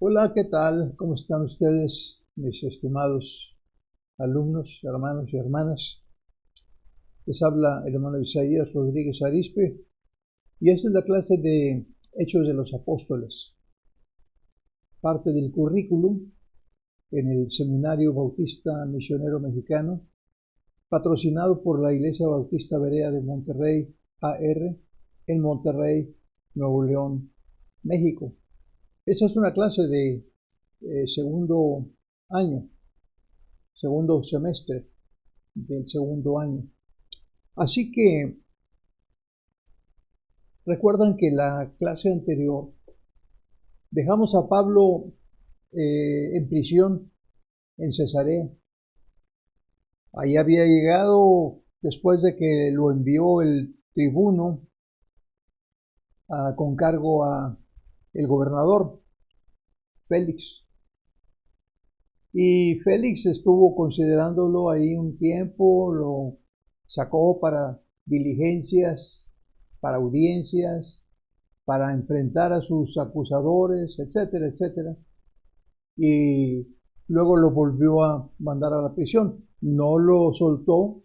Hola, ¿qué tal? ¿Cómo están ustedes, mis estimados alumnos, hermanos y hermanas? Les habla el hermano Isaías Rodríguez Arispe y esta es la clase de Hechos de los Apóstoles, parte del currículum en el Seminario Bautista Misionero Mexicano, patrocinado por la Iglesia Bautista Berea de Monterrey, AR, en Monterrey, Nuevo León, México. Esta es una clase de segundo semestre del segundo año. Así que recuerdan que la clase anterior dejamos a Pablo en prisión en Cesarea. Ahí había llegado después de que lo envió el tribuno con cargo a el gobernador Félix. Y Félix estuvo considerándolo ahí un tiempo, lo sacó para diligencias, para audiencias, para enfrentar a sus acusadores, etcétera, etcétera. Y luego lo volvió a mandar a la prisión. No lo soltó,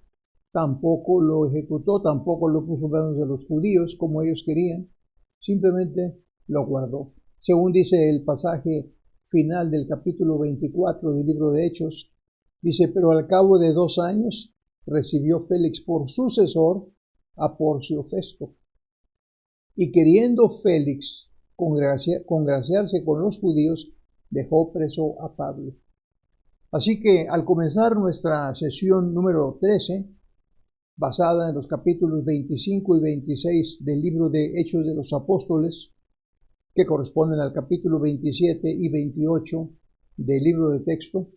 tampoco lo ejecutó, tampoco lo puso en manos de los judíos como ellos querían. Simplemente lo guardó. Según dice el pasaje final del capítulo 24 del libro de Hechos, dice: pero al cabo de 2 años recibió Félix por sucesor a Porcio Festo. Y queriendo Félix congraciarse con los judíos, dejó preso a Pablo. Así que al comenzar nuestra sesión número 13, basada en los capítulos 25 y 26 del libro de Hechos de los Apóstoles, que corresponden al capítulo 27 y 28 del libro de texto,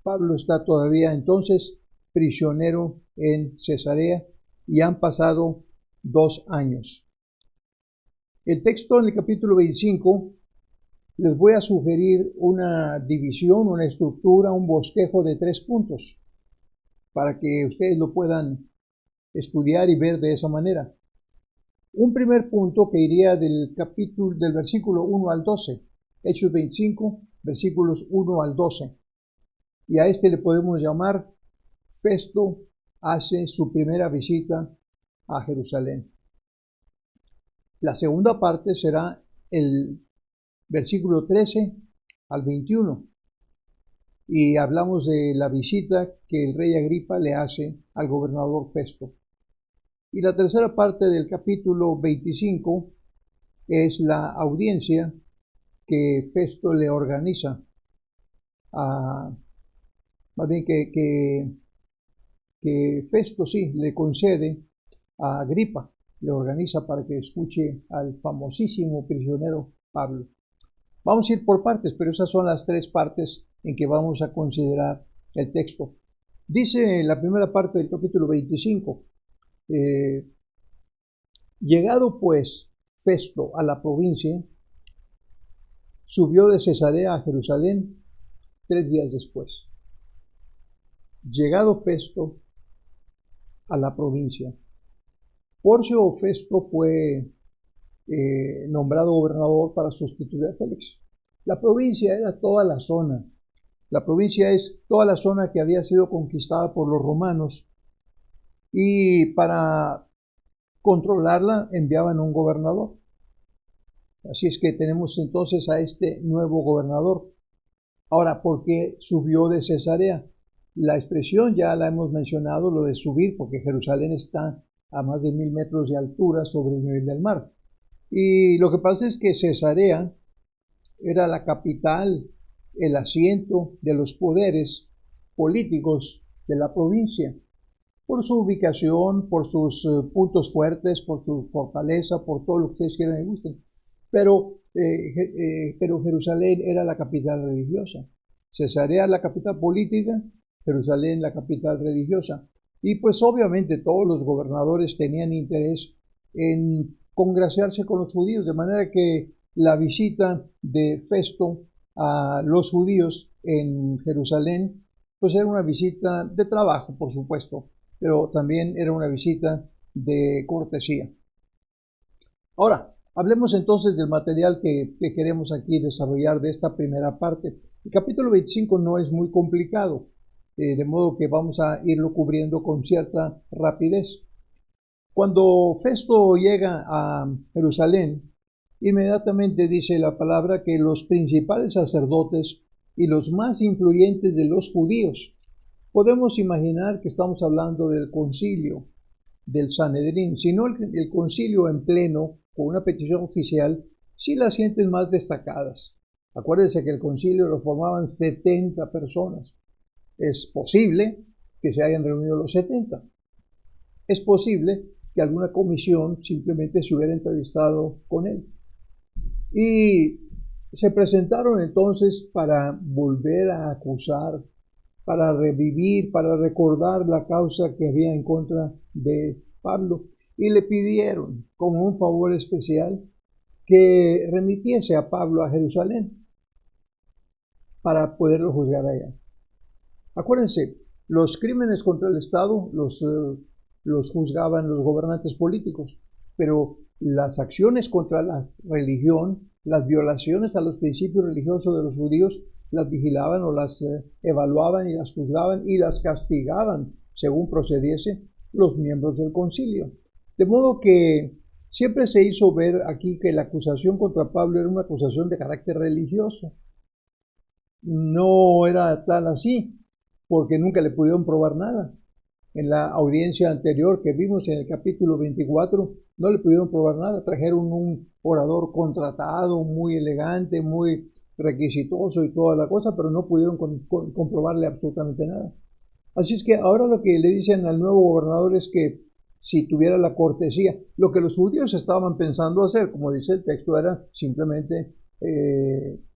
Pablo está todavía entonces prisionero en Cesarea y han pasado 2 años. El texto en el capítulo 25 les voy a sugerir una división, una estructura, un bosquejo de 3 puntos para que ustedes lo puedan estudiar y ver de esa manera. Un primer punto que iría del versículo 1 al 12, Hechos 25, versículos 1 al 12. Y a este le podemos llamar: Festo hace su primera visita a Jerusalén. La segunda parte será el versículo 13 al 21. Y hablamos de la visita que el rey Agripa le hace al gobernador Festo. Y la tercera parte del capítulo 25 es la audiencia que Festo le organiza, más bien que Festo le concede a Agripa, le organiza para que escuche al famosísimo prisionero Pablo. Vamos a ir por partes, pero esas son las 3 partes en que vamos a considerar el texto. Dice la primera parte del capítulo 25, llegado pues Festo a la provincia, subió de Cesarea a Jerusalén 3 días después. Llegado Festo a la provincia. Porcio Festo fue nombrado gobernador para sustituir a Félix. La provincia era toda la zona. La provincia es toda la zona que había sido conquistada por los romanos, y para controlarla enviaban un gobernador. Así es que tenemos entonces a este nuevo gobernador. Ahora, ¿por qué subió de Cesarea? La expresión ya la hemos mencionado, lo de subir, porque Jerusalén está a más de 1000 metros de altura sobre el nivel del mar. Y lo que pasa es que Cesarea era la capital, el asiento de los poderes políticos de la provincia, por su ubicación, por sus puntos fuertes, por su fortaleza, por todo lo que ustedes quieran y gusten. Pero Jerusalén era la capital religiosa. Cesarea la capital política, Jerusalén la capital religiosa. Y pues obviamente todos los gobernadores tenían interés en congraciarse con los judíos, de manera que la visita de Festo a los judíos en Jerusalén pues era una visita de trabajo, por supuesto, pero también era una visita de cortesía. Ahora, Hablemos entonces del material que queremos aquí desarrollar de esta primera parte. El capítulo 25 no es muy complicado, de modo que vamos a irlo cubriendo con cierta rapidez. Cuando Festo llega a Jerusalén, inmediatamente dice la palabra que los principales sacerdotes y los más influyentes de los judíos, podemos imaginar que estamos hablando del concilio, del Sanedrín, sino el concilio en pleno, con una petición oficial, sí las gentes más destacadas. Acuérdense que el concilio lo formaban 70 personas. Es posible que se hayan reunido los 70. Es posible que alguna comisión simplemente se hubiera entrevistado con él. Y se presentaron entonces para volver a acusar, para revivir, para recordar la causa que había en contra de Pablo. Y le pidieron, como un favor especial, que remitiese a Pablo a Jerusalén para poderlo juzgar allá. Acuérdense, los crímenes contra el Estado los juzgaban los gobernantes políticos, pero las acciones contra la religión, las violaciones a los principios religiosos de los judíos, las vigilaban o las evaluaban y las juzgaban y las castigaban según procediese los miembros del concilio. De modo que siempre se hizo ver aquí que la acusación contra Pablo era una acusación de carácter religioso. No era tal así, porque nunca le pudieron probar nada. En la audiencia anterior que vimos en el capítulo 24, no le pudieron probar nada. Trajeron un orador contratado, muy elegante, muy requisitoso y toda la cosa, pero no pudieron comprobarle absolutamente nada. Así es que ahora lo que le dicen al nuevo gobernador es que si tuviera la cortesía, lo que los judíos estaban pensando hacer, como dice el texto, era simplemente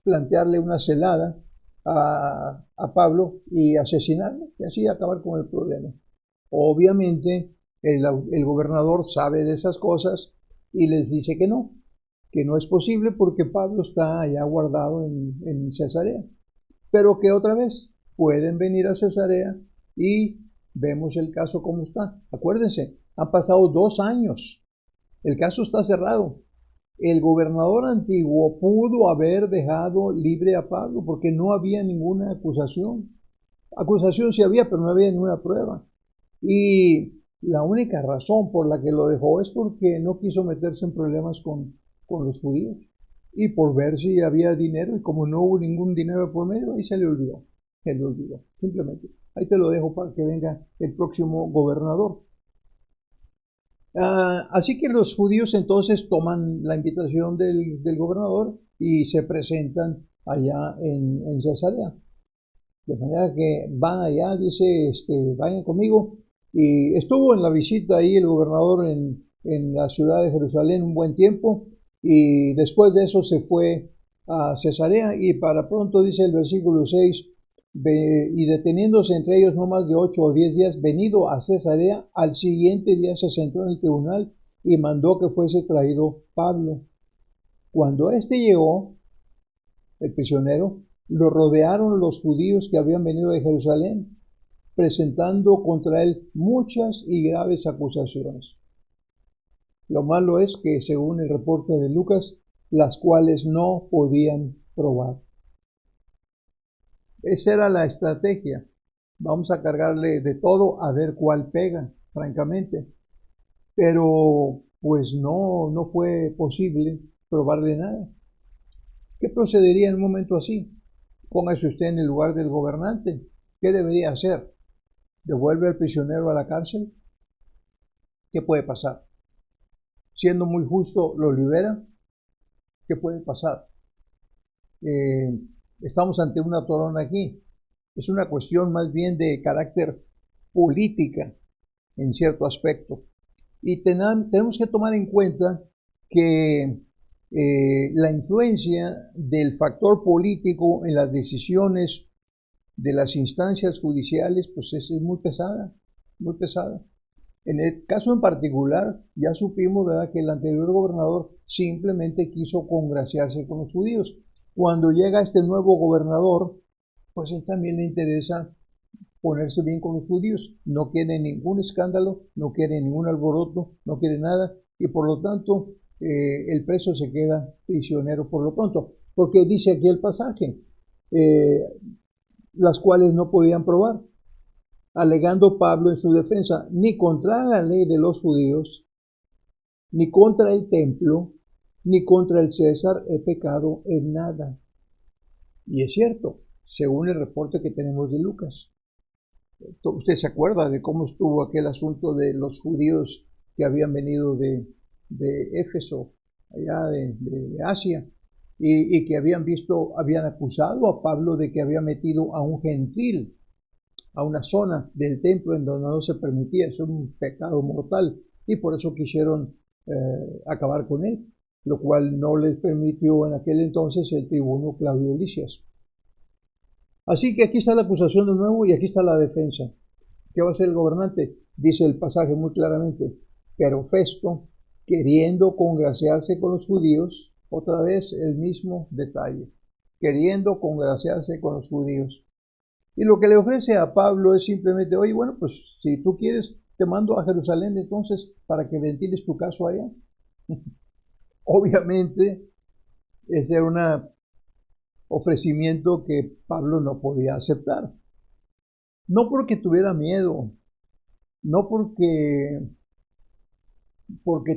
plantearle una celada a Pablo y asesinarlo, y así acabar con el problema. Obviamente el gobernador sabe de esas cosas y les dice que no es posible porque Pablo está allá guardado en Cesarea, pero que otra vez pueden venir a Cesarea y vemos el caso como está. Acuérdense, han pasado 2 años, el caso está cerrado. El gobernador antiguo pudo haber dejado libre a Pablo porque no había ninguna acusación. Acusación sí había, pero no había ninguna prueba. Y la única razón por la que lo dejó es porque no quiso meterse en problemas con los judíos. Y por ver si había dinero, y como no hubo ningún dinero por medio, ahí se le olvidó. Simplemente. Ahí te lo dejo para que venga el próximo gobernador. Así que los judíos entonces toman la invitación del gobernador y se presentan allá en Cesarea. De manera que van allá, dice, vayan conmigo. Y estuvo en la visita ahí el gobernador en la ciudad de Jerusalén un buen tiempo. Y después de eso se fue a Cesarea y para pronto, dice el versículo 6, y deteniéndose entre ellos no más de 8 o 10 días, venido a Cesarea, al siguiente día se sentó en el tribunal y mandó que fuese traído Pablo. Cuando éste llegó, el prisionero, lo rodearon los judíos que habían venido de Jerusalén, presentando contra él muchas y graves acusaciones. Lo malo es que, según el reporte de Lucas, las cuales no podían probar. Esa era la estrategia. Vamos a cargarle de todo a ver cuál pega, francamente. Pero pues no fue posible probarle nada. ¿Qué procedería en un momento así? Póngase usted en el lugar del gobernante. ¿Qué debería hacer? ¿Devuelve al prisionero a la cárcel? ¿Qué puede pasar? Siendo muy justo, ¿lo libera? ¿Qué puede pasar? Estamos ante una torona aquí. Es una cuestión más bien de carácter política en cierto aspecto. Y tenemos que tomar en cuenta que la influencia del factor político en las decisiones de las instancias judiciales pues es muy pesada, muy pesada. En el caso en particular, ya supimos, ¿verdad?, que el anterior gobernador simplemente quiso congraciarse con los judíos. Cuando llega este nuevo gobernador, pues él también le interesa ponerse bien con los judíos. No quiere ningún escándalo, no quiere ningún alboroto, no quiere nada, y por lo tanto el preso se queda prisionero por lo pronto, porque dice aquí el pasaje, las cuales no podían probar, alegando Pablo en su defensa, ni contra la ley de los judíos, ni contra el templo, ni contra el César he pecado en nada. Y es cierto, según el reporte que tenemos de Lucas. Usted se acuerda de cómo estuvo aquel asunto de los judíos que habían venido de Éfeso, allá de Asia, y que habían acusado a Pablo de que había metido a un gentil a una zona del templo en donde no se permitía, es un pecado mortal, y por eso quisieron acabar con él, lo cual no les permitió en aquel entonces el tribuno Claudio Lisias. Así que aquí está la acusación de nuevo y aquí está la defensa. ¿Qué va a hacer el gobernante? Dice el pasaje muy claramente, pero Festo, queriendo congraciarse con los judíos, otra vez el mismo detalle, queriendo congraciarse con los judíos. Y lo que le ofrece a Pablo es simplemente, oye, bueno, pues si tú quieres, te mando a Jerusalén entonces para que ventiles tu caso allá. Obviamente, ese era un ofrecimiento que Pablo no podía aceptar. No porque tuviera miedo, no porque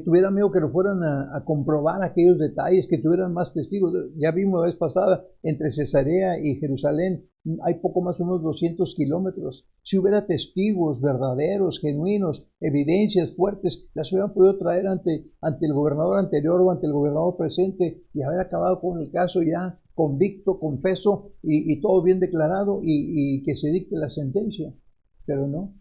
tuviera miedo que lo fueran a comprobar aquellos detalles, que tuvieran más testigos. Ya vimos la vez pasada, entre Cesarea y Jerusalén hay poco más o menos 200 kilómetros. Si hubiera testigos verdaderos, genuinos, evidencias fuertes, las hubieran podido traer ante el gobernador anterior o ante el gobernador presente y haber acabado con el caso ya convicto, confeso y todo bien declarado y que se dicte la sentencia. Pero no.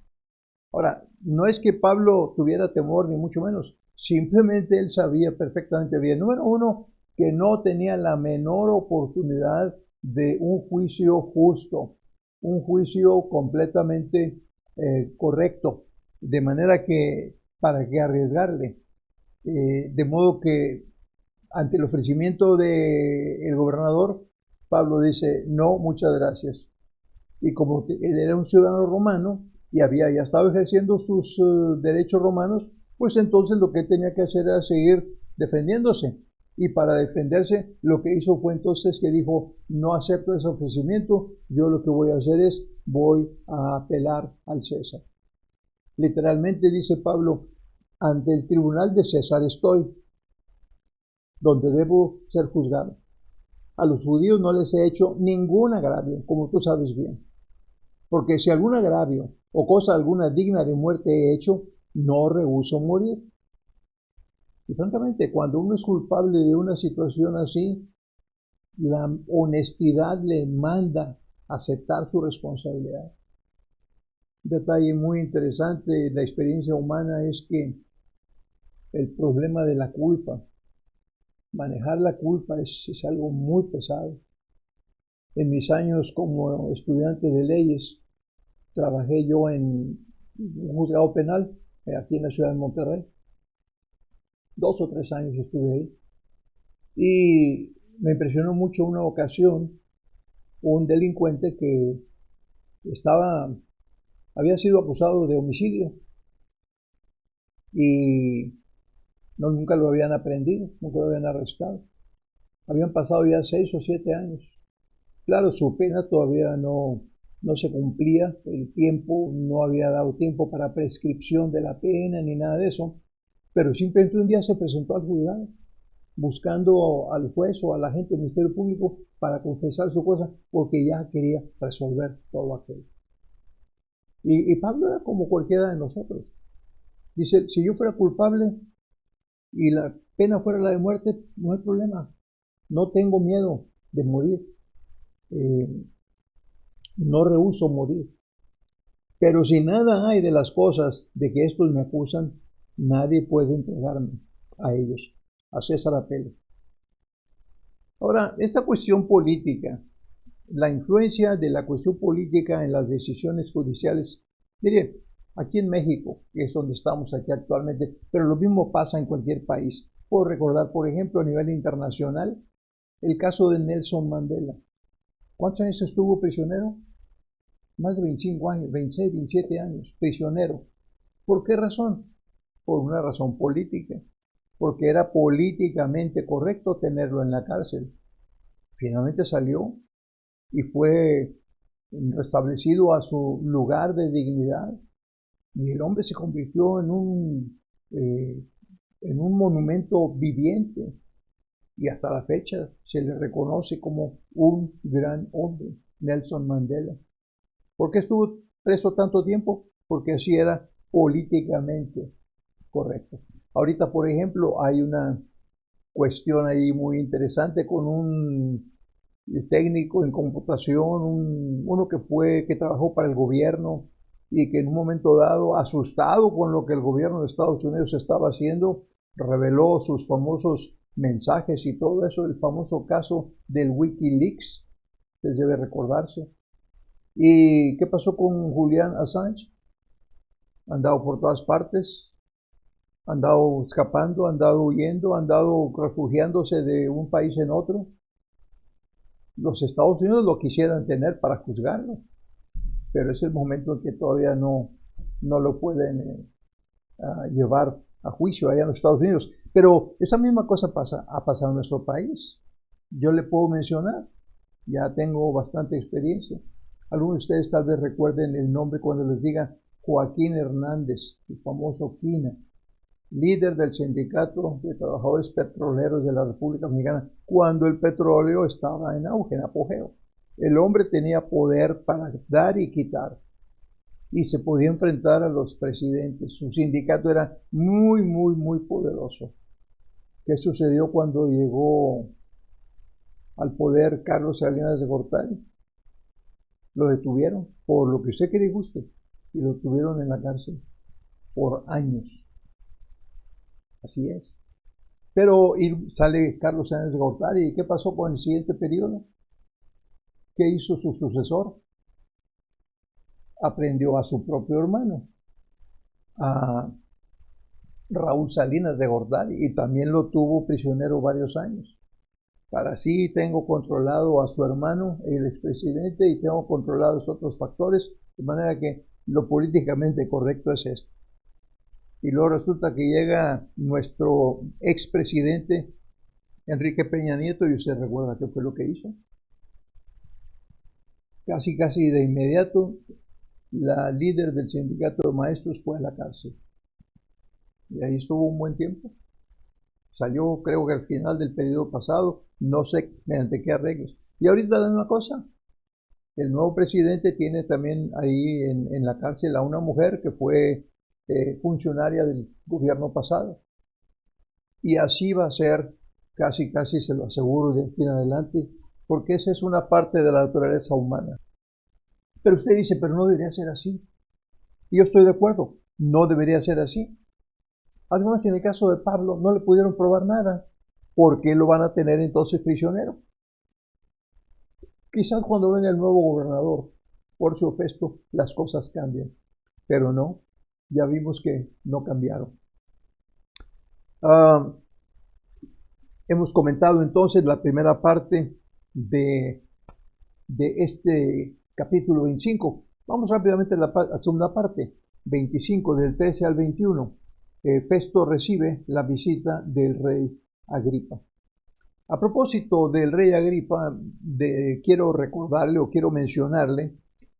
Ahora, no es que Pablo tuviera temor, ni mucho menos. Simplemente él sabía perfectamente bien. Número uno, que no tenía la menor oportunidad de un juicio justo, un juicio completamente correcto, de manera que, ¿para qué arriesgarle? De modo que, ante el ofrecimiento del gobernador, Pablo dice, no, muchas gracias. Y como él era un ciudadano romano, y había ya estado ejerciendo sus derechos romanos, pues entonces lo que él tenía que hacer era seguir defendiéndose. Y para defenderse, lo que hizo fue entonces que dijo, no acepto ese ofrecimiento, yo lo que voy a hacer es, voy a apelar al César. Literalmente dice Pablo, ante el tribunal de César estoy, donde debo ser juzgado. A los judíos no les he hecho ningún agravio, como tú sabes bien. Porque si algún agravio o cosa alguna digna de muerte he hecho, no rehúso morir. Y francamente, cuando uno es culpable de una situación así, la honestidad le manda a aceptar su responsabilidad. Un detalle muy interesante de la experiencia humana es que el problema de la culpa, manejar la culpa es algo muy pesado. En mis años como estudiante de leyes, trabajé yo en un juzgado penal aquí en la ciudad de Monterrey. 2 o 3 años estuve ahí. Y me impresionó mucho una ocasión un delincuente que había sido acusado de homicidio y nunca lo habían aprehendido, nunca lo habían arrestado. Habían pasado ya 6 o 7 años. Claro, su pena todavía no se cumplía, el tiempo no había dado tiempo para prescripción de la pena ni nada de eso, pero simplemente un día se presentó al juzgado buscando al juez o a la gente del Ministerio Público para confesar su cosa porque ya quería resolver todo aquello. Y Pablo era como cualquiera de nosotros. Dice, si yo fuera culpable y la pena fuera la de muerte, no hay problema, no tengo miedo de morir. No rehúso morir. Pero si nada hay de las cosas de que estos me acusan, nadie puede entregarme a ellos. A César apelo. Ahora, esta cuestión política, la influencia de la cuestión política en las decisiones judiciales, mire, aquí en México, que es donde estamos aquí actualmente, pero lo mismo pasa en cualquier país. Puedo recordar, por ejemplo, a nivel internacional, el caso de Nelson Mandela. ¿Cuántos años estuvo prisionero? Más de 25 años, 26, 27 años, prisionero. ¿Por qué razón? Por una razón política. porque era políticamente correcto tenerlo en la cárcel. Finalmente salió y fue restablecido a su lugar de dignidad, y el hombre se convirtió en un monumento viviente, y hasta la fecha se le reconoce como un gran hombre, Nelson Mandela. ¿Por qué estuvo preso tanto tiempo? Porque así era políticamente correcto. Ahorita, por ejemplo, hay una cuestión ahí muy interesante con un técnico en computación, uno que trabajó para el gobierno y que en un momento dado, asustado con lo que el gobierno de Estados Unidos estaba haciendo, reveló sus famosos mensajes y todo eso, el famoso caso del Wikileaks, les debe recordarse. ¿Y qué pasó con Julian Assange? Andado por todas partes, andado escapando, andado huyendo, andado refugiándose de un país en otro. Los Estados Unidos lo quisieran tener para juzgarlo, pero es el momento en que todavía no lo pueden llevar a juicio allá en los Estados Unidos. Pero esa misma cosa ha pasado en nuestro país. Yo le puedo mencionar, ya tengo bastante experiencia. Algunos de ustedes tal vez recuerden el nombre cuando les diga Joaquín Hernández, el famoso Quina, líder del Sindicato de Trabajadores Petroleros de la República Mexicana, cuando el petróleo estaba en auge, en apogeo. El hombre tenía poder para dar y quitar, y se podía enfrentar a los presidentes. Su sindicato era muy, muy, muy poderoso. ¿Qué sucedió cuando llegó al poder Carlos Salinas de Gortari? Lo detuvieron, por lo que usted quiere y guste, y lo tuvieron en la cárcel por años. Así es. Pero sale Carlos Salinas de Gortari, ¿y qué pasó con el siguiente periodo? ¿Qué hizo su sucesor? Aprendió a su propio hermano, a Raúl Salinas de Gortari, y también lo tuvo prisionero varios años. Para sí tengo controlado a su hermano, el expresidente, y tengo controlados otros factores, de manera que lo políticamente correcto es esto. Y luego resulta que llega nuestro expresidente Enrique Peña Nieto, y usted recuerda qué fue lo que hizo. Casi de inmediato, la líder del sindicato de maestros fue a la cárcel. Y ahí estuvo un buen tiempo. Salió, creo que al final del periodo pasado, no sé mediante qué arreglos. Y ahorita dan una cosa, el nuevo presidente tiene también ahí en la cárcel a una mujer que fue funcionaria del gobierno pasado. Y así va a ser, casi se lo aseguro de aquí en adelante, porque esa es una parte de la naturaleza humana. Pero usted dice, pero no debería ser así. Y yo estoy de acuerdo, no debería ser así. Además, en el caso de Pablo, no le pudieron probar nada. ¿Por qué lo van a tener entonces prisionero? Quizás cuando venga el nuevo gobernador, Porcio Festo, las cosas cambian. Pero no, ya vimos que no cambiaron. Hemos comentado entonces la primera parte de este capítulo 25. Vamos rápidamente a la segunda parte, 25, del 13 al 21. Festo recibe la visita del rey Agripa. A propósito del rey Agripa, quiero recordarle o quiero mencionarle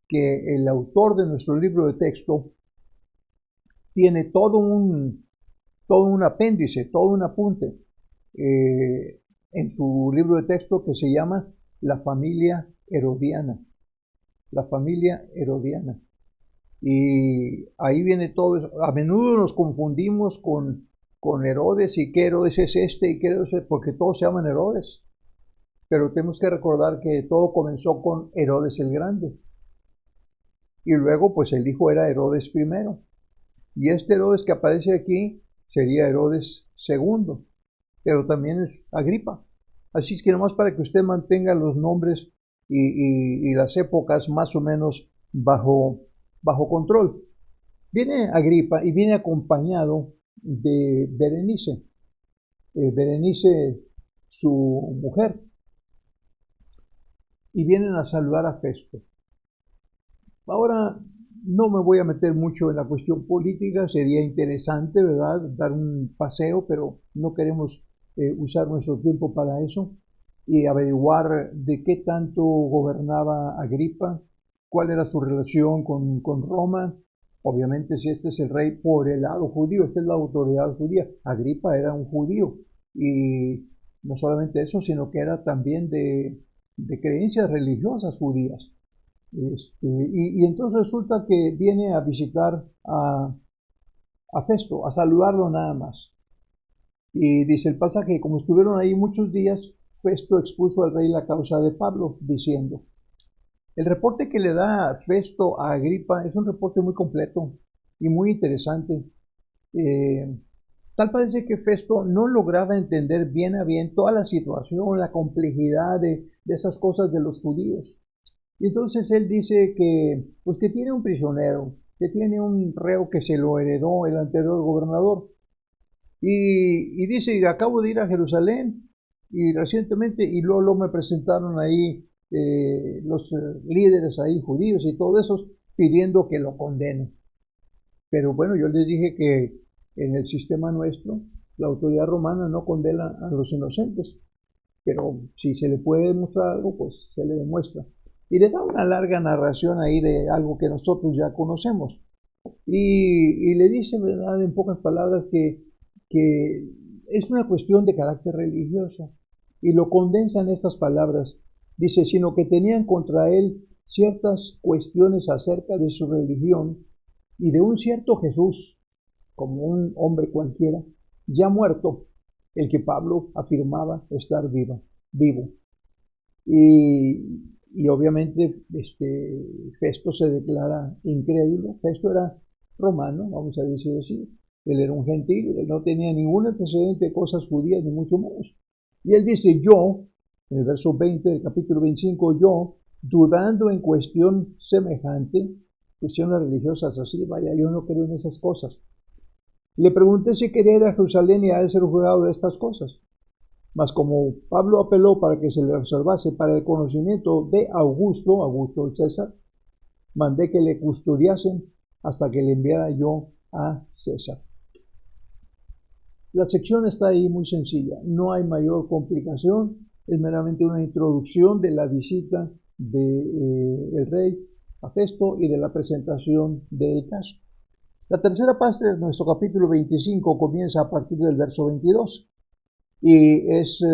que el autor de nuestro libro de texto tiene todo un apéndice, todo un apunte en su libro de texto que se llama La familia herodiana. La familia herodiana. Y ahí viene todo eso. A menudo nos confundimos con Herodes, y qué Herodes es este y qué Herodes es, porque todos se llaman Herodes. Pero tenemos que recordar que todo comenzó con Herodes el Grande. Y luego pues el hijo era Herodes I. Y este Herodes que aparece aquí sería Herodes II. Pero también es Agripa. Así es que nomás para que usted mantenga los nombres y las épocas más o menos bajo control. Viene Agripa y viene acompañado de Berenice. Berenice, su mujer. Y vienen a saludar a Festo. Ahora, No me voy a meter mucho en la cuestión política, sería interesante, ¿verdad?, dar un paseo, pero no queremos usar nuestro tiempo para eso y averiguar de qué tanto gobernaba Agripa, cuál era su relación con Roma. Obviamente, si este es el rey por el lado judío, esta es la autoridad judía. Agripa era un judío y no solamente eso, sino que era también de creencias religiosas judías. Y entonces resulta que viene a visitar a Festo, a saludarlo nada más. Y dice el pasaje, como estuvieron ahí muchos días, Festo expuso al rey la causa de Pablo, diciendo. El reporte que le da Festo a Agripa es un reporte muy completo y muy interesante. Tal parece que Festo no lograba entender bien a bien toda la situación, la complejidad de esas cosas de los judíos. Y entonces él dice que, pues que tiene un prisionero, que tiene un reo que se lo heredó el anterior gobernador. Y dice, acabo de ir a Jerusalén y recientemente, y luego me presentaron ahí los líderes ahí judíos y todo eso, pidiendo que lo condenen. Pero bueno, yo les dije que en el sistema nuestro, la autoridad romana no condena a los inocentes, pero si se le puede demostrar algo, pues se le demuestra. Y le da una larga narración ahí de algo que nosotros ya conocemos. Y le dice, ¿verdad?, en pocas palabras, que es una cuestión de carácter religioso. Y lo condensa en estas palabras. Dice, sino que tenían contra él ciertas cuestiones acerca de su religión y de un cierto Jesús, como un hombre cualquiera, ya muerto, el que Pablo afirmaba estar vivo. Y obviamente Festo se declara incrédulo. Festo era romano, vamos a decir así. Él era un gentil, él no tenía ningún antecedente de cosas judías, ni mucho menos. Y él dice, yo, en el verso 20 del capítulo 25, yo, dudando en cuestión semejante, cuestiones religiosas así, vaya, yo no creo en esas cosas. Le pregunté si quería ir a Jerusalén y a él ser juzgado de estas cosas. Mas como Pablo apeló para que se le reservase para el conocimiento de Augusto el César, mandé que le custodiasen hasta que le enviara yo a César. La sección está ahí muy sencilla, no hay mayor complicación, es meramente una introducción de la visita del rey a Festo y de la presentación del caso. La tercera parte de nuestro capítulo 25 comienza a partir del verso 22 y es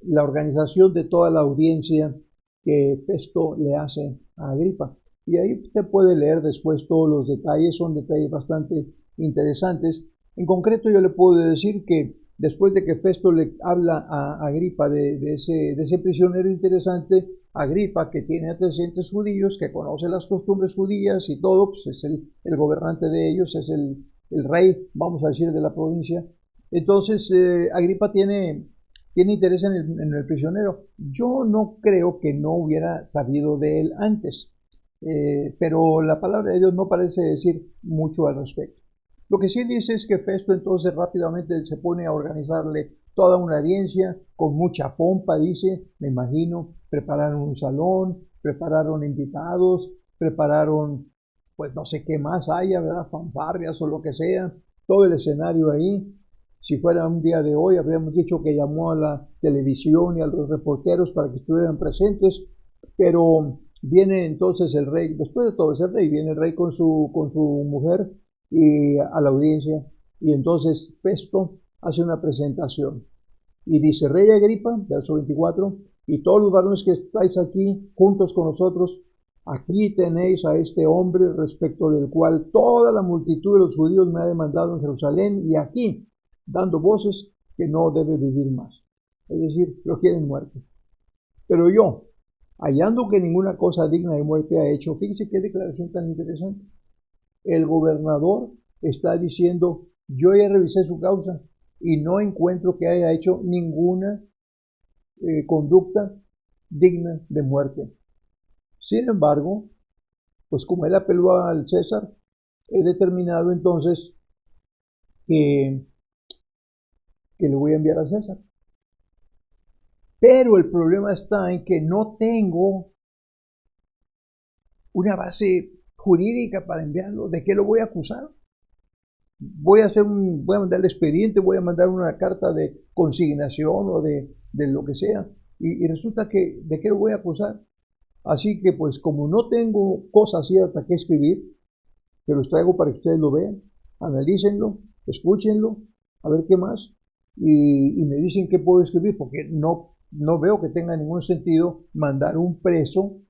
la organización de toda la audiencia que Festo le hace a Agripa. Y ahí usted puede leer después todos los detalles, son detalles bastante interesantes. En concreto yo le puedo decir que después de que Festo le habla a Agripa de ese prisionero interesante, Agripa, que tiene antecedentes judíos, que conoce las costumbres judías y todo, pues es el gobernante de ellos, es el rey, vamos a decir, de la provincia. Entonces Agripa tiene interés en el prisionero. Yo no creo que no hubiera sabido de él antes, pero la palabra de Dios no parece decir mucho al respecto. Lo que sí dice es que Festo entonces rápidamente se pone a organizarle toda una audiencia con mucha pompa, dice, me imagino, prepararon un salón, prepararon invitados, prepararon, pues no sé qué más haya, ¿verdad?, fanfarrias o lo que sea, todo el escenario ahí. Si fuera un día de hoy, habríamos dicho que llamó a la televisión y a los reporteros para que estuvieran presentes, pero viene entonces el rey, después de todo ese rey, viene el rey con su mujer y a la audiencia, y entonces Festo hace una presentación y dice, Rey Agripa, verso 24, y todos los varones que estáis aquí juntos con nosotros, aquí tenéis a este hombre respecto del cual toda la multitud de los judíos me ha demandado en Jerusalén y aquí, dando voces que no debe vivir más. Es decir, lo quieren muerto. Pero yo, hallando que ninguna cosa digna de muerte ha hecho, fíjese qué declaración tan interesante. El gobernador está diciendo, yo ya revisé su causa y no encuentro que haya hecho ninguna conducta digna de muerte. Sin embargo, pues como él apeló al César, he determinado entonces que le voy a enviar a César. Pero el problema está en que no tengo una base jurídica para enviarlo. ¿De qué lo voy a acusar? Voy a mandar el expediente, voy a mandar una carta de consignación o de lo que sea. Y resulta que, ¿de qué lo voy a acusar? Así que pues como no tengo cosa cierta que escribir, que los traigo para que ustedes lo vean, analícenlo, escúchenlo, a ver qué más, y me dicen qué puedo escribir, porque no veo que tenga ningún sentido mandar un preso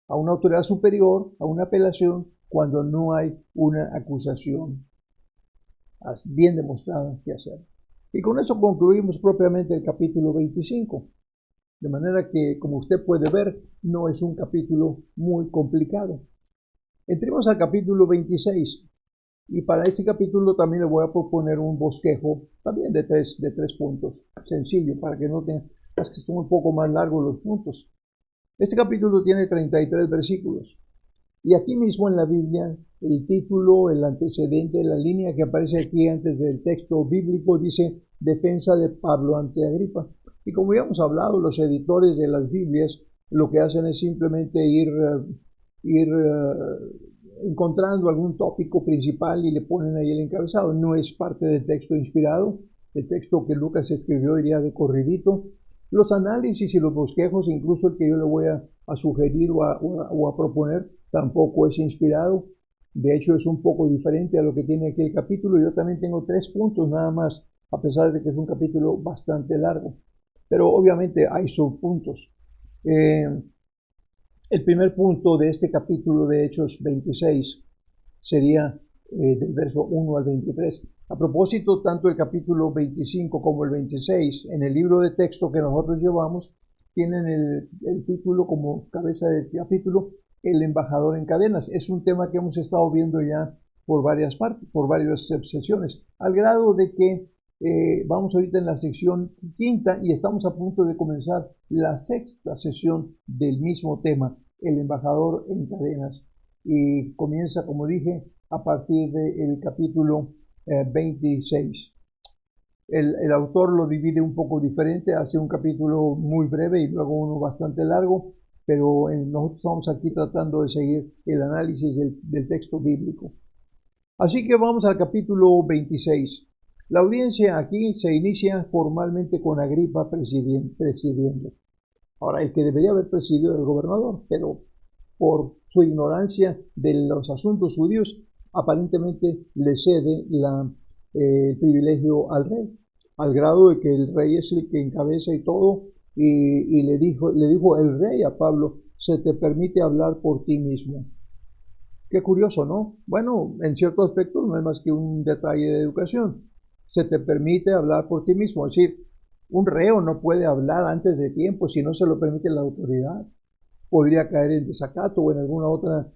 a una autoridad superior, a una apelación, cuando no hay una acusación bien demostrada que hacer. Y con eso concluimos propiamente el capítulo 25. De manera que, como usted puede ver, no es un capítulo muy complicado. Entremos al capítulo 26. Y para este capítulo también le voy a proponer un bosquejo, también de tres puntos. Sencillo, para que no tengan, es que son un poco más largos los puntos. Este capítulo tiene 33 versículos. Y aquí mismo en la Biblia, el título, el antecedente, la línea que aparece aquí antes del texto bíblico dice defensa de Pablo ante Agripa. Y como ya hemos hablado, los editores de las Biblias lo que hacen es simplemente ir encontrando algún tópico principal y le ponen ahí el encabezado. No es parte del texto inspirado, el texto que Lucas escribió iría de corridito. Los análisis y los bosquejos, incluso el que yo le voy a sugerir o a proponer, tampoco es inspirado. De hecho, es un poco diferente a lo que tiene aquí el capítulo. Yo también tengo 3 puntos nada más, a pesar de que es un capítulo bastante largo. Pero obviamente hay subpuntos. El primer punto de este capítulo de Hechos 26 sería del verso 1 al 23. A propósito, tanto el capítulo 25 como el 26, en el libro de texto que nosotros llevamos, tienen el título como cabeza del capítulo, El embajador en cadenas. Es un tema que hemos estado viendo ya por varias partes, por varias sesiones, al grado de que vamos ahorita en la sección 5ª y estamos a punto de comenzar la 6ª sesión del mismo tema, el embajador en cadenas. Y comienza, como dije, a partir del capítulo 26. El autor lo divide un poco diferente, hace un capítulo muy breve y luego uno bastante largo, pero nosotros estamos aquí tratando de seguir el análisis del texto bíblico. Así que vamos al capítulo 26. La audiencia aquí se inicia formalmente con Agripa presidiendo. Ahora, el que debería haber presidido era el gobernador, pero por su ignorancia de los asuntos judíos, aparentemente le cede el privilegio al rey, al grado de que el rey es el que encabeza y todo, y le dijo el rey a Pablo, se te permite hablar por ti mismo. Qué curioso, ¿no? Bueno, en cierto aspecto no es más que un detalle de educación. Se te permite hablar por ti mismo. Es decir, un reo no puede hablar antes de tiempo si no se lo permite la autoridad. Podría caer en desacato o en alguna otra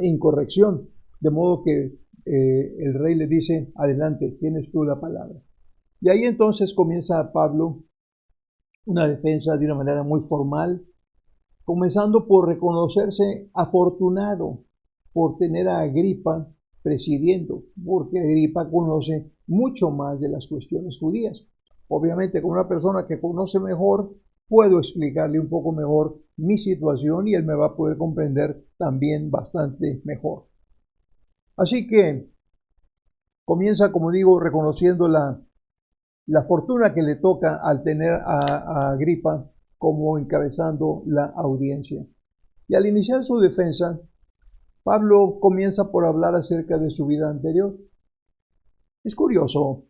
incorrección. De modo que el rey le dice, adelante, tienes tú la palabra. Y ahí entonces comienza Pablo una defensa de una manera muy formal, comenzando por reconocerse afortunado por tener a Agripa presidiendo, porque Agripa conoce mucho más de las cuestiones judías. Obviamente, como una persona que conoce mejor, puedo explicarle un poco mejor mi situación y él me va a poder comprender también bastante mejor. Así que comienza, como digo, reconociendo la fortuna que le toca al tener a Agripa como encabezando la audiencia. Y al iniciar su defensa, Pablo comienza por hablar acerca de su vida anterior. Es curioso.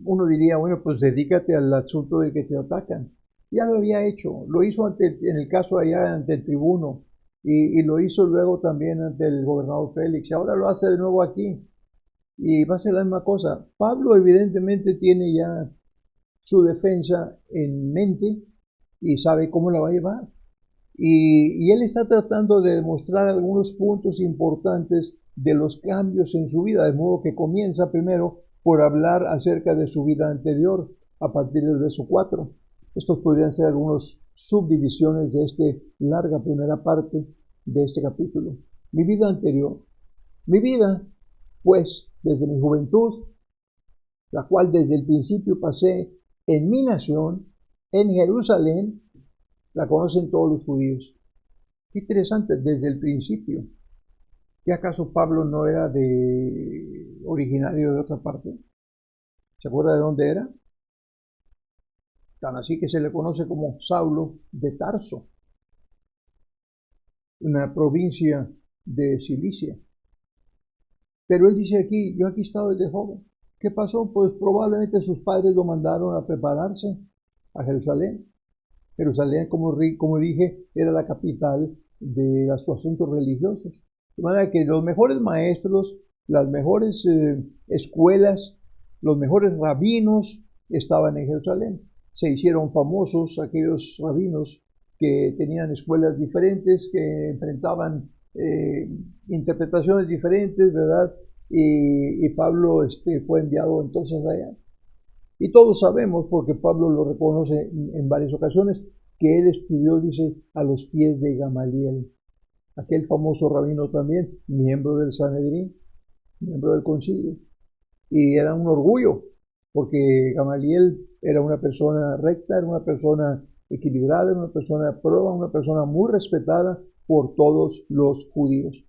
Uno diría, bueno, pues dedícate al asunto de que te atacan. Ya lo había hecho. Lo hizo en el caso allá ante el tribuno y lo hizo luego también ante el gobernador Félix. Y ahora lo hace de nuevo aquí. Y va a ser la misma cosa. Pablo evidentemente tiene ya su defensa en mente y sabe cómo la va a llevar. Y él está tratando de demostrar algunos puntos importantes de los cambios en su vida, de modo que comienza primero por hablar acerca de su vida anterior, a partir del verso 4. Estos podrían ser algunas subdivisiones de esta larga primera parte de este capítulo. Mi vida anterior. Mi vida, pues, desde mi juventud, la cual desde el principio pasé en mi nación, en Jerusalén, la conocen todos los judíos. Qué interesante, desde el principio. ¿Qué acaso Pablo no era originario de otra parte? ¿Se acuerda de dónde era? Tan así que se le conoce como Saulo de Tarso, una provincia de Cilicia. Pero él dice aquí, yo aquí he estado desde joven. ¿Qué pasó? Pues probablemente sus padres lo mandaron a prepararse a Jerusalén. Jerusalén, como dije, era la capital de los asuntos religiosos. De manera que los mejores maestros, las mejores escuelas, los mejores rabinos estaban en Jerusalén. Se hicieron famosos aquellos rabinos que tenían escuelas diferentes, que enfrentaban interpretaciones diferentes, ¿verdad? Y Pablo fue enviado entonces allá. Y todos sabemos, porque Pablo lo reconoce en varias ocasiones, que él estudió, dice, a los pies de Gamaliel, aquel famoso rabino también, miembro del Sanedrín, miembro del concilio. Y era un orgullo, porque Gamaliel era una persona recta, era una persona equilibrada, era una persona proba, una persona muy respetada por todos los judíos.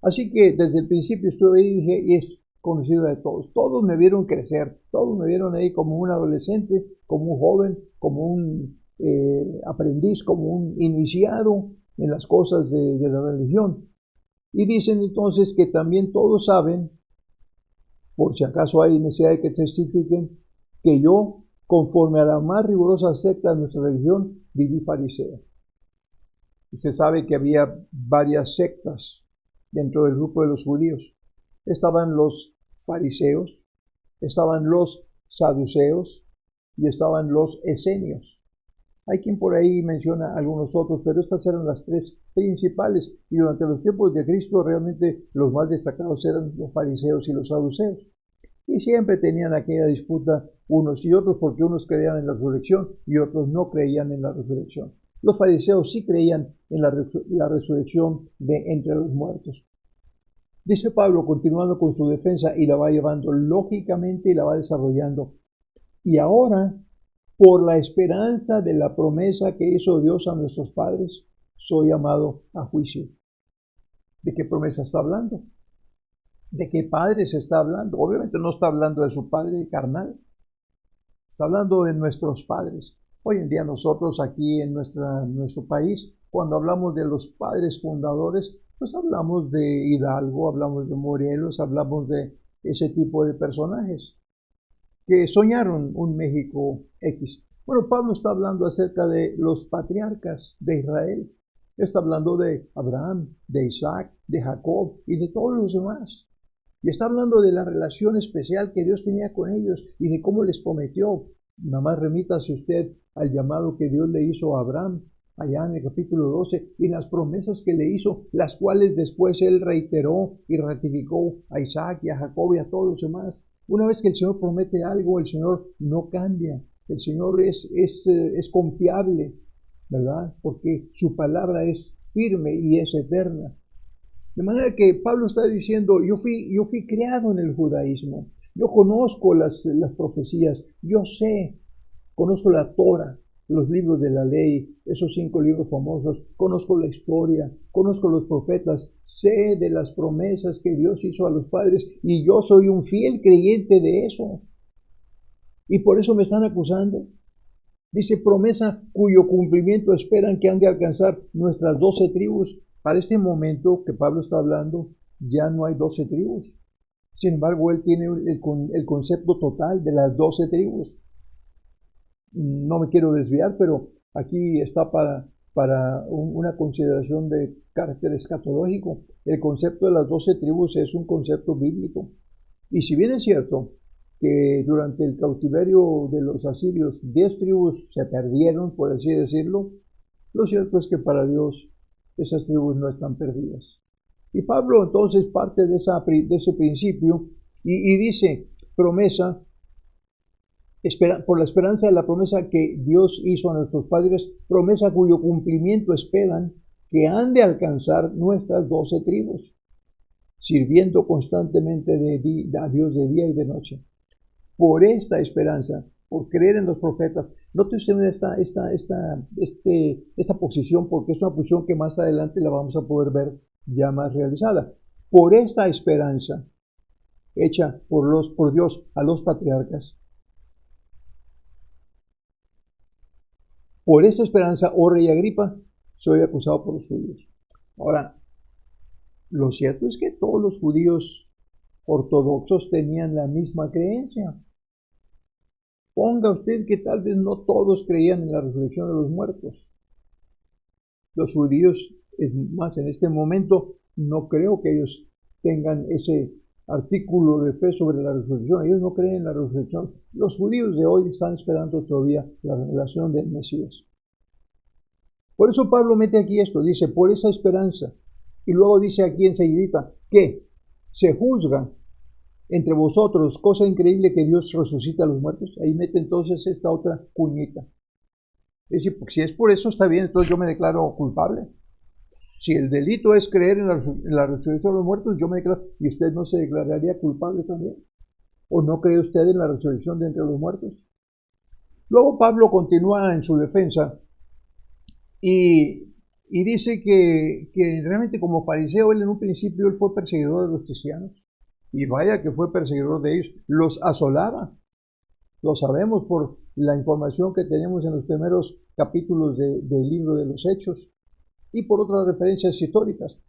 Así que desde el principio estuve ahí y dije, y es conocido de todos. Todos me vieron crecer, todos me vieron ahí como un adolescente, como un joven, como un aprendiz, como un iniciado en las cosas de la religión. Y dicen entonces que también todos saben, por si acaso hay necesidad de que testifiquen, que yo, conforme a la más rigurosa secta de nuestra religión, viví fariseo. Usted sabe que había varias sectas dentro del grupo de los judíos. Estaban los fariseos, estaban los saduceos y estaban los esenios. Hay quien por ahí menciona algunos otros, pero estas eran las tres principales. Y durante los tiempos de Cristo realmente los más destacados eran los fariseos y los saduceos. Y siempre tenían aquella disputa unos y otros, porque unos creían en la resurrección y otros no creían en la resurrección. Los fariseos sí creían en la resurrección de entre los muertos. Dice Pablo, continuando con su defensa, y la va llevando lógicamente y la va desarrollando. Y ahora, por la esperanza de la promesa que hizo Dios a nuestros padres, soy llamado a juicio. ¿De qué promesa está hablando? ¿De qué padre se está hablando? Obviamente no está hablando de su padre carnal. Está hablando de nuestros padres. Hoy en día nosotros aquí en nuestro país, cuando hablamos de los padres fundadores, pues hablamos de Hidalgo, hablamos de Morelos, hablamos de ese tipo de personajes que soñaron un México X. Bueno, Pablo está hablando acerca de los patriarcas de Israel. Está hablando de Abraham, de Isaac, de Jacob y de todos los demás. Y está hablando de la relación especial que Dios tenía con ellos y de cómo les prometió. Nada más remítase usted al llamado que Dios le hizo a Abraham, allá en el capítulo 12, y las promesas que le hizo, las cuales después él reiteró y ratificó a Isaac y a Jacob y a todos los demás. Una vez que el Señor promete algo, el Señor no cambia. El Señor es confiable, ¿verdad? Porque su palabra es firme y es eterna. De manera que Pablo está diciendo, yo fui criado en el judaísmo, yo conozco las profecías, yo conozco la Torah, los libros de la ley, esos 5 libros famosos, conozco la historia, conozco los profetas, sé de las promesas que Dios hizo a los padres y yo soy un fiel creyente de eso. Y por eso me están acusando. Dice, promesa cuyo cumplimiento esperan que han de alcanzar nuestras 12 tribus. Para este momento que Pablo está hablando, ya no hay 12 tribus. Sin embargo, él tiene el concepto total de las 12 tribus. No me quiero desviar, pero aquí está para una consideración de carácter escatológico. El concepto de las 12 tribus es un concepto bíblico. Y si bien es cierto que durante el cautiverio de los asirios 10 tribus se perdieron, por así decirlo, lo cierto es que para Dios esas tribus no están perdidas. Y Pablo entonces parte de ese principio y dice, promesa, por la esperanza de la promesa que Dios hizo a nuestros padres, promesa cuyo cumplimiento esperan que han de alcanzar nuestras 12 tribus, sirviendo constantemente a Dios de día y de noche. Por esta esperanza, por creer en los profetas. Note usted esta posición, porque es una posición que más adelante la vamos a poder ver ya más realizada. por esta esperanza hecha por Dios a los patriarcas. Por esta esperanza, oh rey Agripa, soy acusado por los judíos. Ahora, lo cierto es que todos los judíos ortodoxos tenían la misma creencia. Ponga usted que tal vez no todos creían en la resurrección de los muertos. Los judíos, es más, en este momento, no creo que ellos tengan ese artículo de fe sobre la resurrección. Ellos no creen en la resurrección. Los judíos de hoy están esperando todavía la revelación del Mesías. Por eso Pablo mete aquí esto, dice, por esa esperanza. Y luego dice aquí enseguidita, que se juzga entre vosotros, cosa increíble que Dios resucita a los muertos. Ahí mete entonces esta otra cuñita. Es decir, si es por eso está bien, entonces yo me declaro culpable. Si el delito es creer en la resurrección de los muertos, yo me declaro, ¿y usted no se declararía culpable también? ¿O no cree usted en la resurrección de entre los muertos? Luego Pablo continúa en su defensa y dice que realmente como fariseo, él en un principio él fue perseguidor de los cristianos. Y vaya que fue perseguidor de ellos, los asolaba. Lo sabemos por la información que tenemos en los primeros capítulos del libro de los Hechos y por otras referencias históricas.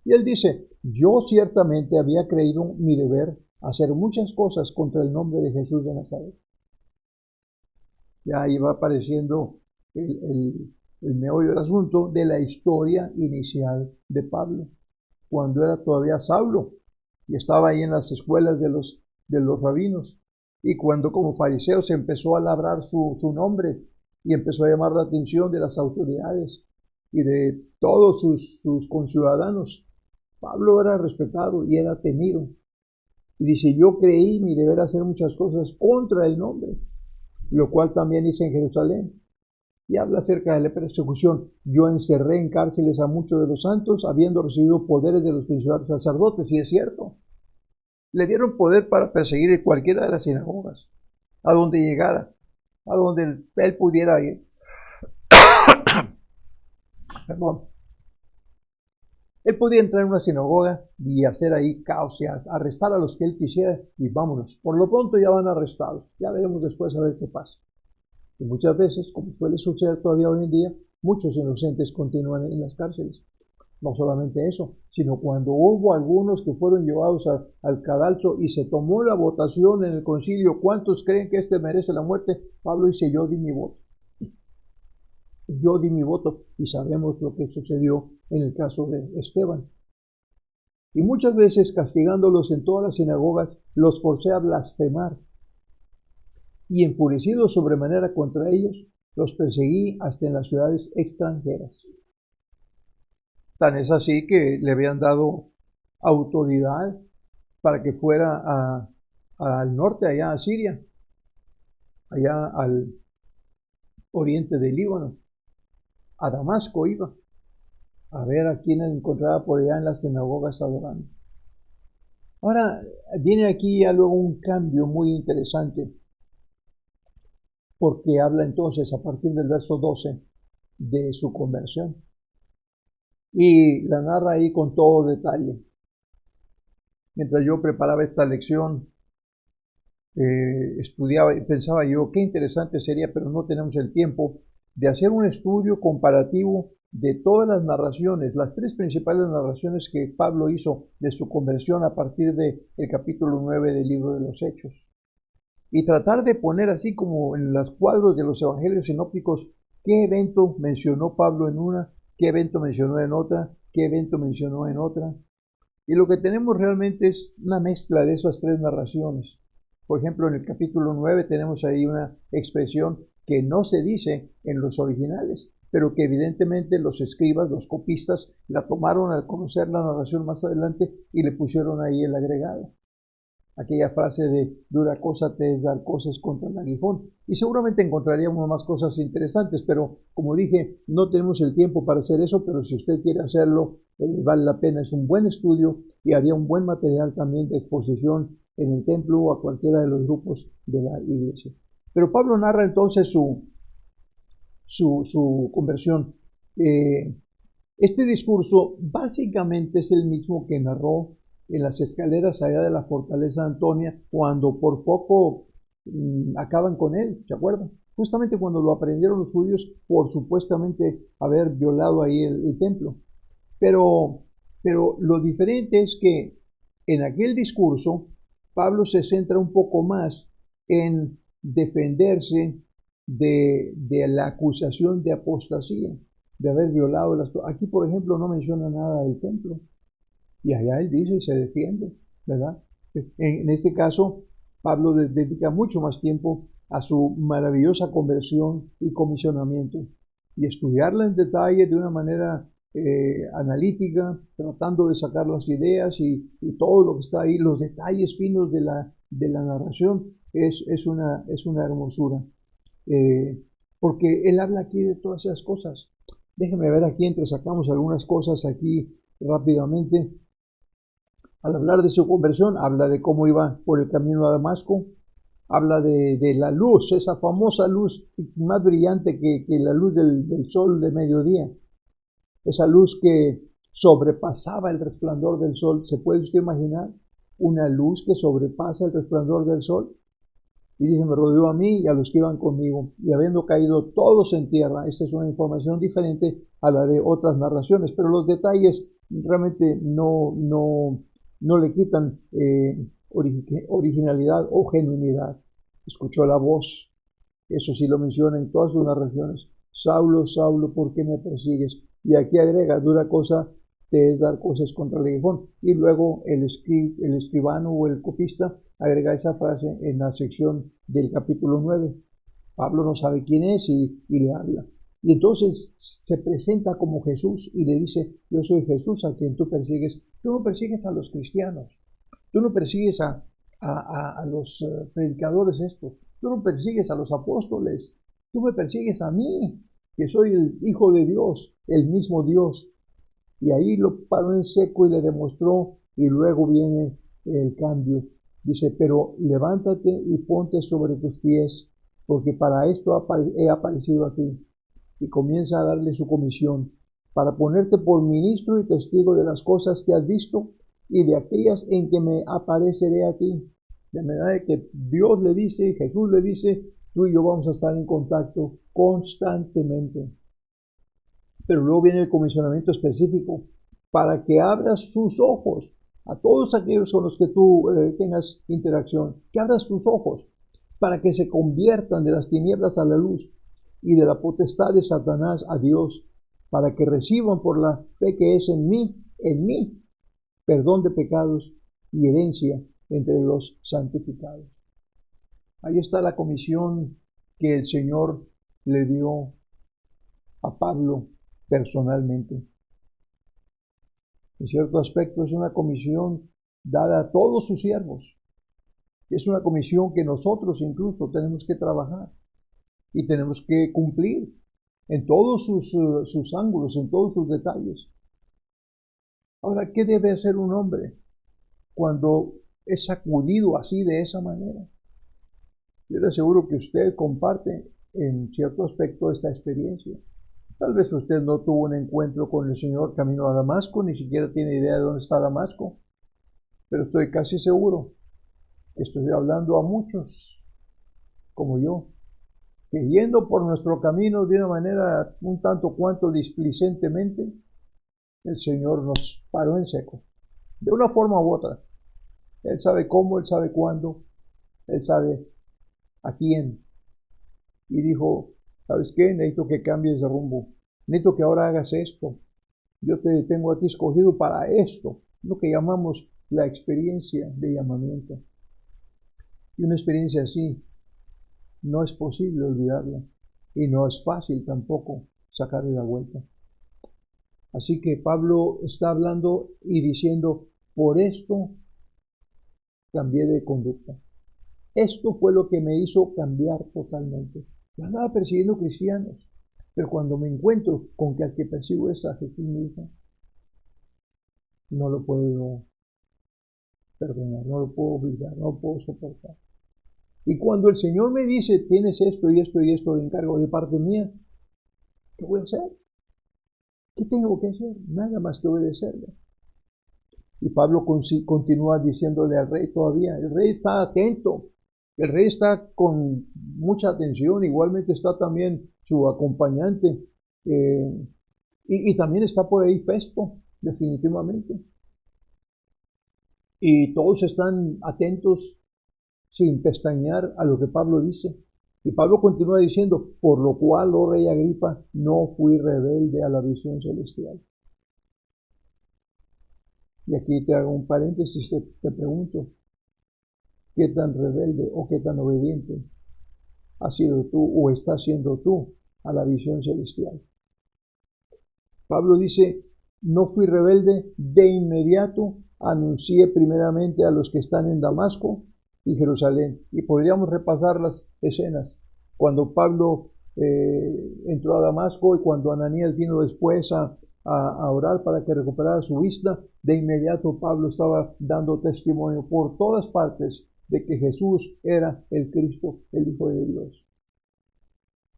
Y él dice, yo ciertamente había creído mi deber hacer muchas cosas contra el nombre de Jesús de Nazaret. Ya iba apareciendo el meollo del asunto de la historia inicial de Pablo, cuando era todavía Saulo y estaba ahí en las escuelas de los rabinos. Y cuando como fariseo se empezó a labrar su nombre y empezó a llamar la atención de las autoridades y de todos sus conciudadanos, Pablo era respetado y era temido. Y dice, yo creí mi deber hacer muchas cosas contra el nombre, lo cual también hice en Jerusalén. Y habla acerca de la persecución. Yo encerré en cárceles a muchos de los santos, habiendo recibido poderes de los principales sacerdotes. Y es cierto, le dieron poder para perseguir en cualquiera de las sinagogas, a donde llegara, a donde él pudiera ir. Perdón. Él podía entrar en una sinagoga y hacer ahí caos y arrestar a los que él quisiera y vámonos. Por lo pronto ya van arrestados. Ya veremos después a ver qué pasa. Y muchas veces, como suele suceder todavía hoy en día, muchos inocentes continúan en las cárceles. No solamente eso, sino cuando hubo algunos que fueron llevados al cadalso y se tomó la votación en el concilio, ¿cuántos creen que este merece la muerte? Pablo dice, yo di mi voto. Yo di mi voto y sabemos lo que sucedió en el caso de Esteban. Y muchas veces castigándolos en todas las sinagogas, los forcé a blasfemar. Y enfurecido sobremanera contra ellos, los perseguí hasta en las ciudades extranjeras. Tan es así que le habían dado autoridad para que fuera al norte, allá a Siria, allá al oriente del Líbano. A Damasco iba a ver a quienes encontraba por allá en las sinagogas adorando. Ahora viene aquí ya luego un cambio muy interesante, porque habla entonces a partir del verso 12 de su conversión. Y la narra ahí con todo detalle. Mientras yo preparaba esta lección, estudiaba y pensaba yo, qué interesante sería, pero no tenemos el tiempo, de hacer un estudio comparativo de todas las narraciones, las tres principales narraciones que Pablo hizo de su conversión a partir del capítulo 9 del libro de los Hechos. Y tratar de poner así como en los cuadros de los evangelios sinópticos, qué evento mencionó Pablo en una, qué evento mencionó en otra, qué evento mencionó en otra. Y lo que tenemos realmente es una mezcla de esas tres narraciones. Por ejemplo, en el capítulo 9 tenemos ahí una expresión que no se dice en los originales, pero que evidentemente los escribas, los copistas, la tomaron al conocer la narración más adelante y le pusieron ahí el agregado. Aquella frase de dura cosa te es dar cosas contra el aguijón. Y seguramente encontraríamos más cosas interesantes, pero como dije, no tenemos el tiempo para hacer eso, pero si usted quiere hacerlo, vale la pena, es un buen estudio y haría un buen material también de exposición en el templo o a cualquiera de los grupos de la iglesia. Pero Pablo narra entonces su conversión. Este discurso básicamente es el mismo que narró en las escaleras allá de la fortaleza Antonia, cuando por poco acaban con él, ¿se acuerdan? Justamente cuando lo aprendieron los judíos por supuestamente haber violado ahí el templo. Pero lo diferente es que en aquel discurso Pablo se centra un poco más en defenderse de la acusación de apostasía, de haber violado las cosas. Aquí, por ejemplo, no menciona nada del templo. Y allá él dice y se defiende, ¿verdad? En este caso, Pablo dedica mucho más tiempo a su maravillosa conversión y comisionamiento y estudiarla en detalle de una manera analítica, tratando de sacar las ideas y todo lo que está ahí, los detalles finos de la narración, es una hermosura. Porque él habla aquí de todas esas cosas. Déjenme ver aquí, entre sacamos algunas cosas aquí rápidamente. Al hablar de su conversión, habla de cómo iba por el camino a Damasco, habla de la luz, esa famosa luz más brillante que la luz del sol de mediodía, esa luz que sobrepasaba el resplandor del sol. ¿Se puede usted imaginar una luz que sobrepasa el resplandor del sol? Y dice, me rodeó a mí y a los que iban conmigo, y habiendo caído todos en tierra. Esta es una información diferente a la de otras narraciones, pero los detalles realmente no le quitan originalidad o genuinidad. Escuchó la voz, eso sí lo menciona en todas sus narraciones. Saulo, Saulo, ¿por qué me persigues? Y aquí agrega, dura cosa te es dar cosas contra el aguijón. Y luego el escribano o el copista agrega esa frase en la sección del capítulo 9. Pablo no sabe quién es y le habla. Y entonces se presenta como Jesús y le dice, yo soy Jesús a quien tú persigues. Tú no persigues a los cristianos, tú no persigues a los predicadores estos, tú no persigues a los apóstoles, tú me persigues a mí, que soy el Hijo de Dios, el mismo Dios. Y ahí lo paró en seco y le demostró, y luego viene el cambio. Dice, pero levántate y ponte sobre tus pies, porque para esto he aparecido a ti. Y comienza a darle su comisión, para ponerte por ministro y testigo de las cosas que has visto y de aquellas en que me apareceré a ti. De manera que Dios le dice, Jesús le dice, tú y yo vamos a estar en contacto constantemente. Pero luego viene el comisionamiento específico para que abras sus ojos a todos aquellos con los que tú tengas interacción, que abras tus ojos para que se conviertan de las tinieblas a la luz y de la potestad de Satanás a Dios, para que reciban por la fe que es en mí, perdón de pecados y herencia entre los santificados. Ahí está la comisión que el Señor le dio a Pablo personalmente. En cierto aspecto es una comisión dada a todos sus siervos. Es una comisión que nosotros incluso tenemos que trabajar y tenemos que cumplir en todos sus ángulos, en todos sus detalles. Ahora, ¿qué debe hacer un hombre cuando es sacudido así de esa manera? Yo le aseguro que usted comparte en cierto aspecto esta experiencia. Tal vez usted no tuvo un encuentro con el Señor camino a Damasco, ni siquiera tiene idea de dónde está Damasco, pero estoy casi seguro que estoy hablando a muchos, como yo, que yendo por nuestro camino de una manera un tanto cuanto displicentemente, el Señor nos paró en seco, de una forma u otra. Él sabe cómo, Él sabe cuándo, Él sabe a quién. Y dijo, ¿sabes qué? Necesito que cambies de rumbo. Necesito que ahora hagas esto. Yo te tengo a ti escogido para esto, lo que llamamos la experiencia de llamamiento. Y una experiencia así no es posible olvidarla y no es fácil tampoco sacarle la vuelta. Así que Pablo está hablando y diciendo, por esto cambié de conducta. Esto fue lo que me hizo cambiar totalmente. Yo andaba persiguiendo cristianos, pero cuando me encuentro con que al que persigo es a Jesús mismo, no lo puedo perdonar, no lo puedo olvidar, no lo puedo soportar. Y cuando el Señor me dice, tienes esto y esto y esto de encargo de parte mía, ¿qué voy a hacer? ¿Qué tengo que hacer? Nada más que obedecerle. Y Pablo continúa diciéndole al rey todavía, el rey está atento, el rey está con mucha atención, igualmente está también su acompañante, y también está por ahí Festo, definitivamente. Y todos están atentos, sin pestañear, a lo que Pablo dice. Y Pablo continúa diciendo, por lo cual, oh rey Agripa, no fui rebelde a la visión celestial. Y aquí te hago un paréntesis, te pregunto, ¿qué tan rebelde o qué tan obediente has sido tú o estás siendo tú a la visión celestial? Pablo dice, no fui rebelde, de inmediato anuncié primeramente a los que están en Damasco y Jerusalén. Y podríamos repasar las escenas. Cuando Pablo entró a Damasco y cuando Ananías vino después a orar para que recuperara su vista, de inmediato Pablo estaba dando testimonio por todas partes de que Jesús era el Cristo, el Hijo de Dios.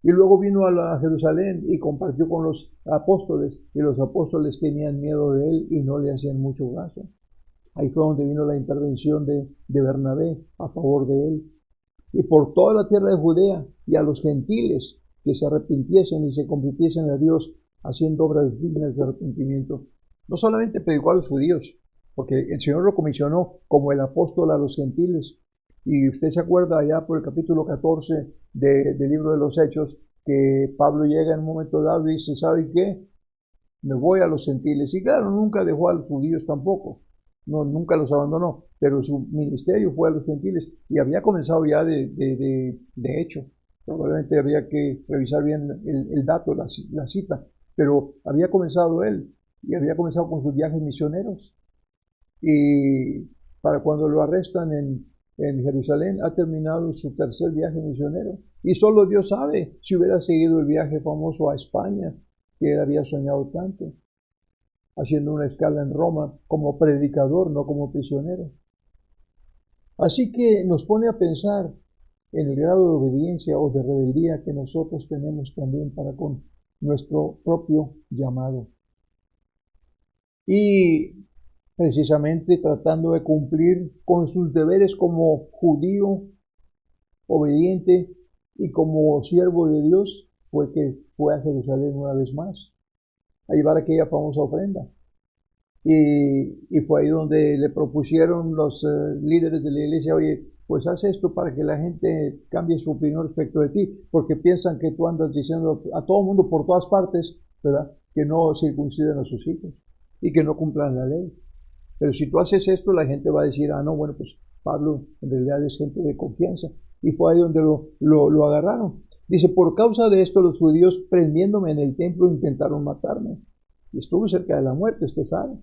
Y luego vino a Jerusalén y compartió con los apóstoles, y los apóstoles tenían miedo de él y no le hacían mucho caso. Ahí fue donde vino la intervención de Bernabé a favor de él. Y por toda la tierra de Judea y a los gentiles que se arrepintiesen y se convirtiesen a Dios haciendo obras dignas de arrepentimiento. No solamente predicó a los judíos, porque el Señor lo comisionó como el apóstol a los gentiles. Y usted se acuerda allá por el capítulo 14 del libro de los Hechos, que Pablo llega en un momento dado y dice, ¿sabe qué? Me voy a los gentiles. Y claro, nunca dejó a los judíos tampoco. No, nunca los abandonó, pero su ministerio fue a los gentiles y había comenzado ya de hecho. Probablemente habría que revisar bien el dato, la cita, pero había comenzado él y había comenzado con sus viajes misioneros. Y para cuando lo arrestan en Jerusalén, ha terminado su tercer viaje misionero. Y solo Dios sabe si hubiera seguido el viaje famoso a España, que él había soñado tanto, haciendo una escala en Roma como predicador, no como prisionero. Así que nos pone a pensar en el grado de obediencia o de rebeldía que nosotros tenemos también para con nuestro propio llamado. Y precisamente tratando de cumplir con sus deberes como judío obediente y como siervo de Dios, fue que fue a Jerusalén una vez más a llevar aquella famosa ofrenda. Y fue ahí donde le propusieron los líderes de la iglesia, oye, pues haz esto para que la gente cambie su opinión respecto de ti, porque piensan que tú andas diciendo a todo el mundo por todas partes, ¿verdad?, que no circunciden a sus hijos y que no cumplan la ley. Pero si tú haces esto, la gente va a decir, no, bueno, pues Pablo en realidad es gente de confianza. Y fue ahí donde lo agarraron. Dice, por causa de esto los judíos prendiéndome en el templo intentaron matarme. Y estuve cerca de la muerte, usted sabe.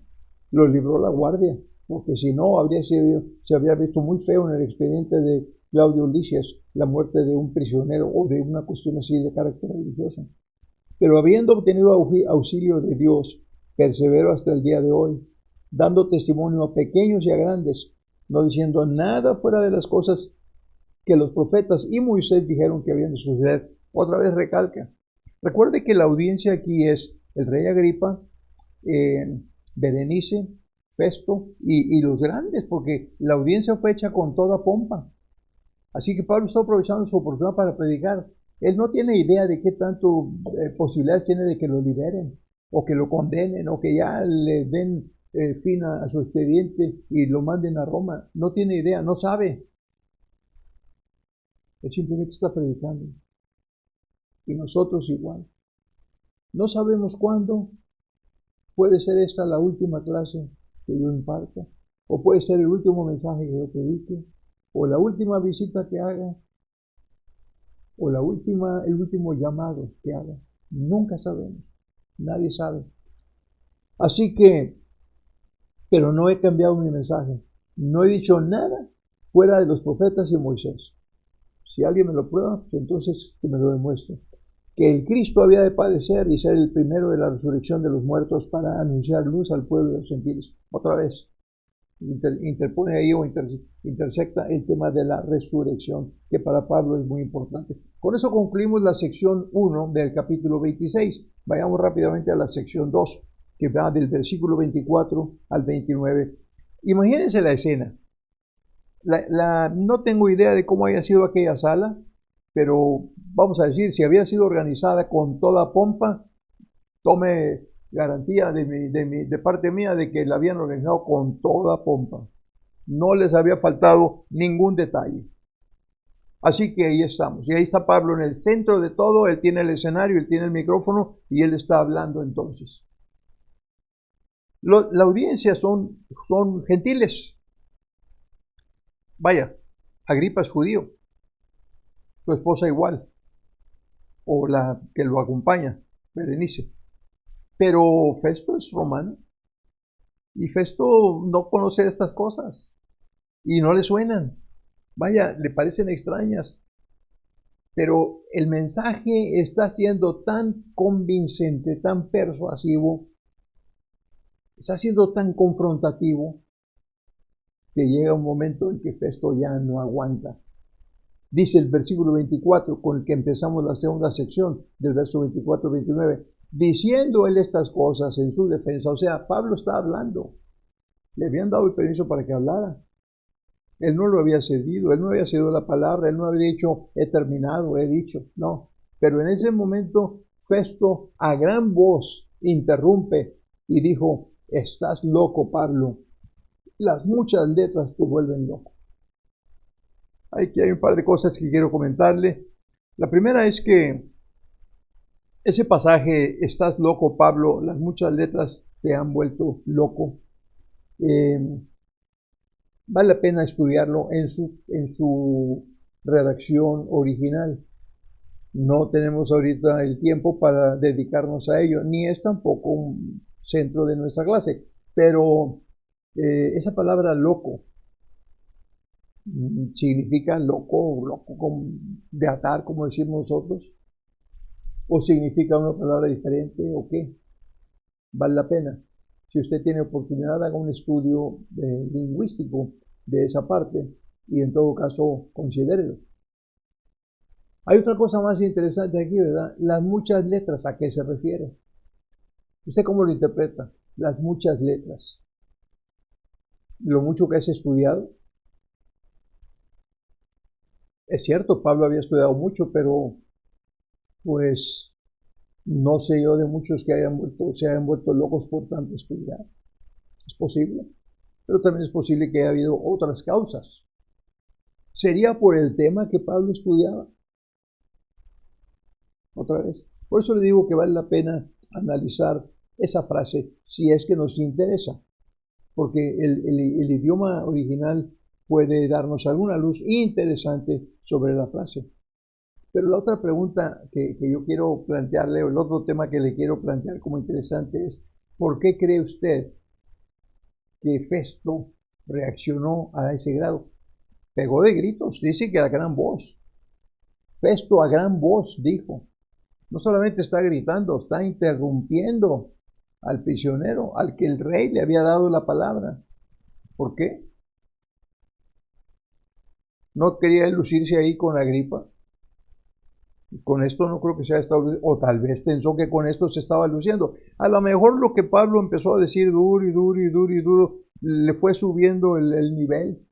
Lo libró la guardia, porque si no se habría visto muy feo en el expediente de Claudio Lisias la muerte de un prisionero o de una cuestión así de carácter religioso. Pero habiendo obtenido auxilio de Dios, persevero hasta el día de hoy, dando testimonio a pequeños y a grandes, no diciendo nada fuera de las cosas que los profetas y Moisés dijeron que habían de suceder. Otra vez recalca. Recuerde que la audiencia aquí es el rey Agripa, Berenice, Festo y los grandes, porque la audiencia fue hecha con toda pompa. Así que Pablo está aprovechando su oportunidad para predicar. Él no tiene idea de qué tanto posibilidades tiene de que lo liberen, o que lo condenen, o que ya le den fin a su expediente y lo manden a Roma. No tiene idea, no sabe. Él simplemente está predicando. Y nosotros igual. No sabemos cuándo. Puede ser esta la última clase que yo imparta, o puede ser el último mensaje que yo predique, o la última visita que haga, o el último llamado que haga. Nunca sabemos. Nadie sabe. Así que, pero no he cambiado mi mensaje. No he dicho nada fuera de los profetas y Moisés. Si alguien me lo prueba, pues entonces que me lo demuestre. Que el Cristo había de padecer y ser el primero de la resurrección de los muertos para anunciar luz al pueblo de los gentiles. Otra vez, interpone ahí o intersecta el tema de la resurrección, que para Pablo es muy importante. Con eso concluimos la sección 1 del capítulo 26. Vayamos rápidamente a la sección 2, que va del versículo 24 al 29. Imagínense la escena. No tengo idea de cómo haya sido aquella sala, pero vamos a decir, si había sido organizada con toda pompa, tome garantía de parte mía de que la habían organizado con toda pompa. No les había faltado ningún detalle. Así que ahí estamos. Y ahí está Pablo en el centro de todo. Él tiene el escenario, él tiene el micrófono y él está hablando entonces. La audiencia son gentiles. Vaya, Agripa es judío. Su esposa igual. O la que lo acompaña, Berenice. Pero Festo es romano. Y Festo no conoce estas cosas. Y no le suenan. Vaya, le parecen extrañas. Pero el mensaje está siendo tan convincente, tan persuasivo, está siendo tan confrontativo, que llega un momento en que Festo ya no aguanta. Dice el versículo 24, con el que empezamos la segunda sección, del verso 24 al 29, diciendo él estas cosas en su defensa. O sea, Pablo está hablando. Le habían dado el permiso para que hablara. Él no lo había cedido, él no había cedido la palabra, él no había dicho, he terminado, he dicho, no. Pero en ese momento, Festo a gran voz interrumpe y dijo, estás loco, Pablo, las muchas letras te vuelven loco. Aquí hay un par de cosas que quiero comentarle. La primera es que ese pasaje, estás loco, Pablo, las muchas letras te han vuelto loco. Vale la pena estudiarlo en su redacción original. No tenemos ahorita el tiempo para dedicarnos a ello, ni es tampoco un centro de nuestra clase, pero esa palabra loco significa loco de atar, como decimos nosotros, o significa una palabra diferente, o qué. Vale la pena. Si usted tiene oportunidad, haga un estudio lingüístico de esa parte y en todo caso considérelo. Hay otra cosa más interesante aquí, ¿verdad? Las muchas letras, ¿a qué se refiere? ¿Usted cómo lo interpreta? Las muchas letras. Lo mucho que has estudiado. Es cierto, Pablo había estudiado mucho, pero pues no sé yo de muchos que se hayan vuelto locos por tanto estudiar. Es posible. Pero también es posible que haya habido otras causas. ¿Sería por el tema que Pablo estudiaba? Otra vez. Por eso le digo que vale la pena analizar esa frase si es que nos interesa. Porque el idioma original puede darnos alguna luz interesante sobre la frase. Pero la otra pregunta que yo quiero plantearle, o el otro tema que le quiero plantear como interesante es, ¿por qué cree usted que Festo reaccionó a ese grado? Pegó de gritos, dice que a gran voz. Festo a gran voz dijo. No solamente está gritando, está interrumpiendo al prisionero, al que el rey le había dado la palabra. ¿Por qué? ¿No quería lucirse ahí con Agripa? Con esto no creo que se haya estado, o tal vez pensó que con esto se estaba luciendo. A lo mejor lo que Pablo empezó a decir duro y duro y duro y duro, le fue subiendo el nivel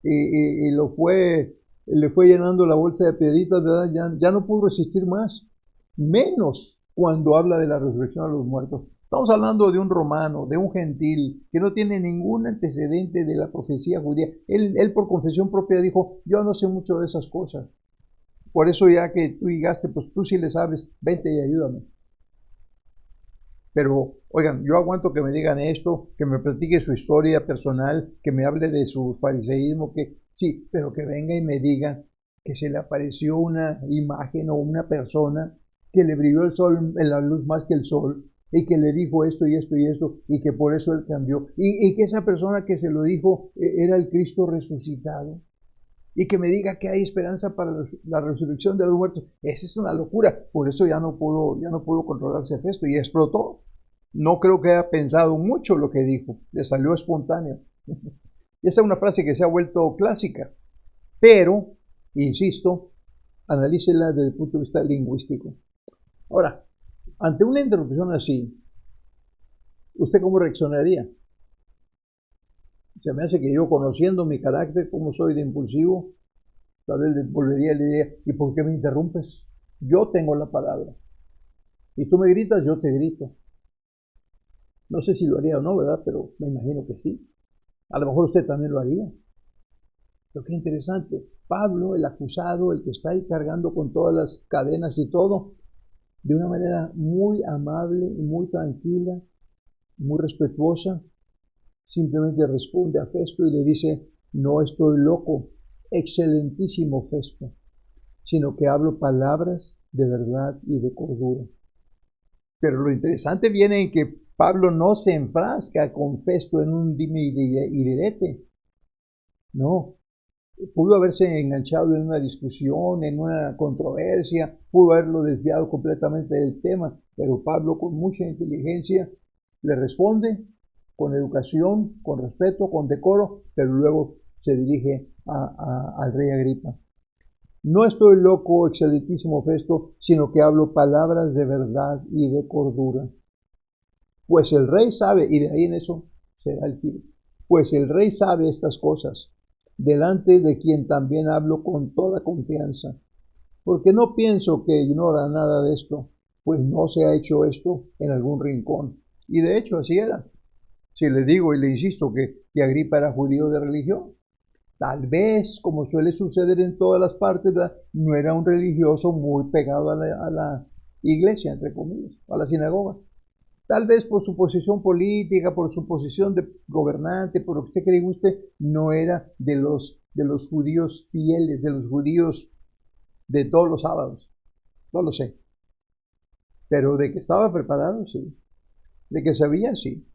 y le fue llenando la bolsa de piedritas, ¿verdad? Ya no pudo resistir más, menos cuando habla de la resurrección a los muertos. Estamos hablando de un romano, de un gentil, que no tiene ningún antecedente de la profecía judía. Él por confesión propia dijo, yo no sé mucho de esas cosas. Por eso ya que tú llegaste, pues tú sí le sabes, vente y ayúdame. Pero, oigan, yo aguanto que me digan esto, que me platique su historia personal, que me hable de su fariseísmo, que sí, pero que venga y me diga que se le apareció una imagen o una persona que le brilló el sol en la luz más que el sol y que le dijo esto y esto y esto y que por eso él cambió y que esa persona que se lo dijo era el Cristo resucitado. Y que me diga que hay esperanza para la resurrección de los muertos. Esa es una locura. Por eso ya no pudo controlarse Festo y explotó. No creo que haya pensado mucho lo que dijo. Le salió espontáneo. Y esa es una frase que se ha vuelto clásica. Pero, insisto, analícela desde el punto de vista lingüístico. Ahora, ante una interrupción así, ¿usted cómo reaccionaría? Se me hace que yo, conociendo mi carácter, como soy de impulsivo, tal vez le volvería y le diría, ¿y por qué me interrumpes? Yo tengo la palabra. Y tú me gritas, yo te grito. No sé si lo haría o no, ¿verdad? Pero me imagino que sí. A lo mejor usted también lo haría. Pero qué interesante. Pablo, el acusado, el que está ahí cargando con todas las cadenas y todo, de una manera muy amable y muy tranquila, muy respetuosa, simplemente responde a Festo y le dice, no estoy loco, excelentísimo Festo, sino que hablo palabras de verdad y de cordura. Pero lo interesante viene en que Pablo no se enfrasca con Festo en un dime y direte. No, pudo haberse enganchado en una discusión, en una controversia, pudo haberlo desviado completamente del tema, pero Pablo con mucha inteligencia le responde con educación, con respeto, con decoro, pero luego se dirige al rey Agripa. No estoy loco, excelentísimo Festo, sino que hablo palabras de verdad y de cordura. Pues el rey sabe, y de ahí en eso será el giro, pues el rey sabe estas cosas, delante de quien también hablo con toda confianza, porque no pienso que ignora nada de esto, pues no se ha hecho esto en algún rincón. Y de hecho así era. Si le digo y le insisto que Agripa era judío de religión, tal vez, como suele suceder en todas las partes, ¿verdad?, no era un religioso muy pegado a la iglesia, entre comillas, a la sinagoga. Tal vez por su posición política, por su posición de gobernante, por lo que usted cree usted, no era de los judíos fieles, de los judíos de todos los sábados. No lo sé. Pero de que estaba preparado, sí. De que sabía, sí.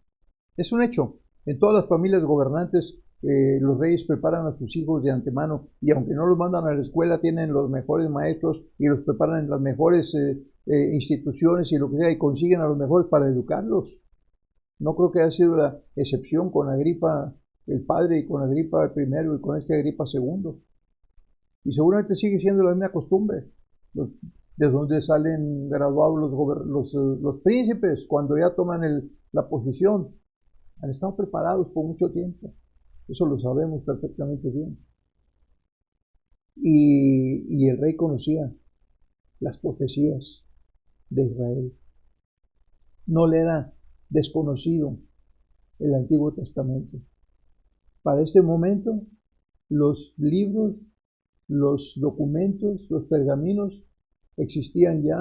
Es un hecho. En todas las familias gobernantes, los reyes preparan a sus hijos de antemano y aunque no los mandan a la escuela, tienen los mejores maestros y los preparan en las mejores instituciones y lo que sea, y consiguen a los mejores para educarlos. No creo que haya sido la excepción con Agripa el padre y con Agripa el primero y con este Agripa segundo. Y seguramente sigue siendo la misma costumbre. De donde salen graduados los príncipes cuando ya toman la posición. Han estado preparados por mucho tiempo. Eso lo sabemos perfectamente bien. Y el rey conocía las profecías de Israel. No le era desconocido el Antiguo Testamento. Para este momento, los libros, los documentos, los pergaminos existían ya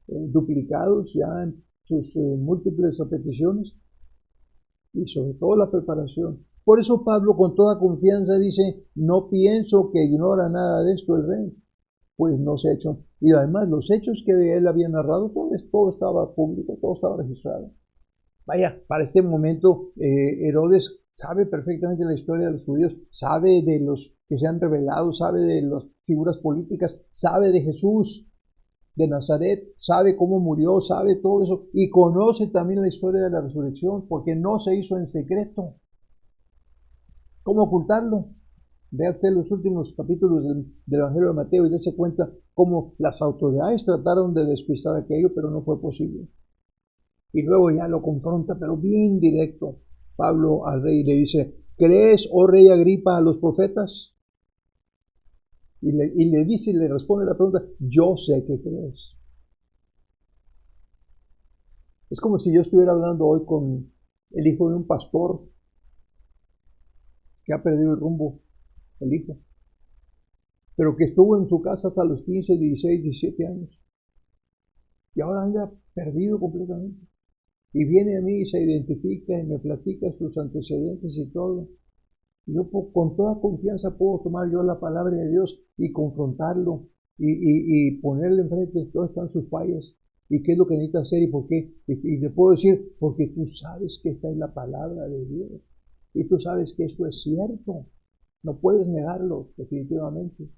duplicados, ya en sus múltiples repeticiones, y sobre todo la preparación. Por eso Pablo con toda confianza dice, no pienso que ignora nada de esto el rey, pues no se ha hecho. Y además los hechos que él había narrado, todo estaba público, todo estaba registrado. Vaya, para este momento Herodes sabe perfectamente la historia de los judíos, sabe de los que se han revelado, sabe de las figuras políticas, sabe de Jesús de Nazaret, sabe cómo murió, sabe todo eso y conoce también la historia de la resurrección porque no se hizo en secreto. ¿Cómo ocultarlo? Vea usted los últimos capítulos del Evangelio de Mateo y dése cuenta cómo las autoridades trataron de despistar aquello, pero no fue posible. Y luego ya lo confronta, pero bien directo, Pablo al rey le dice, ¿crees, oh rey Agripa, a los profetas? Y le dice y le responde la pregunta, yo sé que crees. Es como si yo estuviera hablando hoy con el hijo de un pastor que ha perdido el rumbo, el hijo, pero que estuvo en su casa hasta los 15, 16, 17 años. Y ahora anda perdido completamente. Y viene a mí y se identifica y me platica sus antecedentes y todo. Y yo con toda confianza puedo tomar yo la palabra de Dios y confrontarlo y ponerle enfrente dónde están sus fallas y qué es lo que necesita hacer y por qué. Y le puedo decir, porque tú sabes que esta es la palabra de Dios y tú sabes que esto es cierto. No puedes negarlo, definitivamente.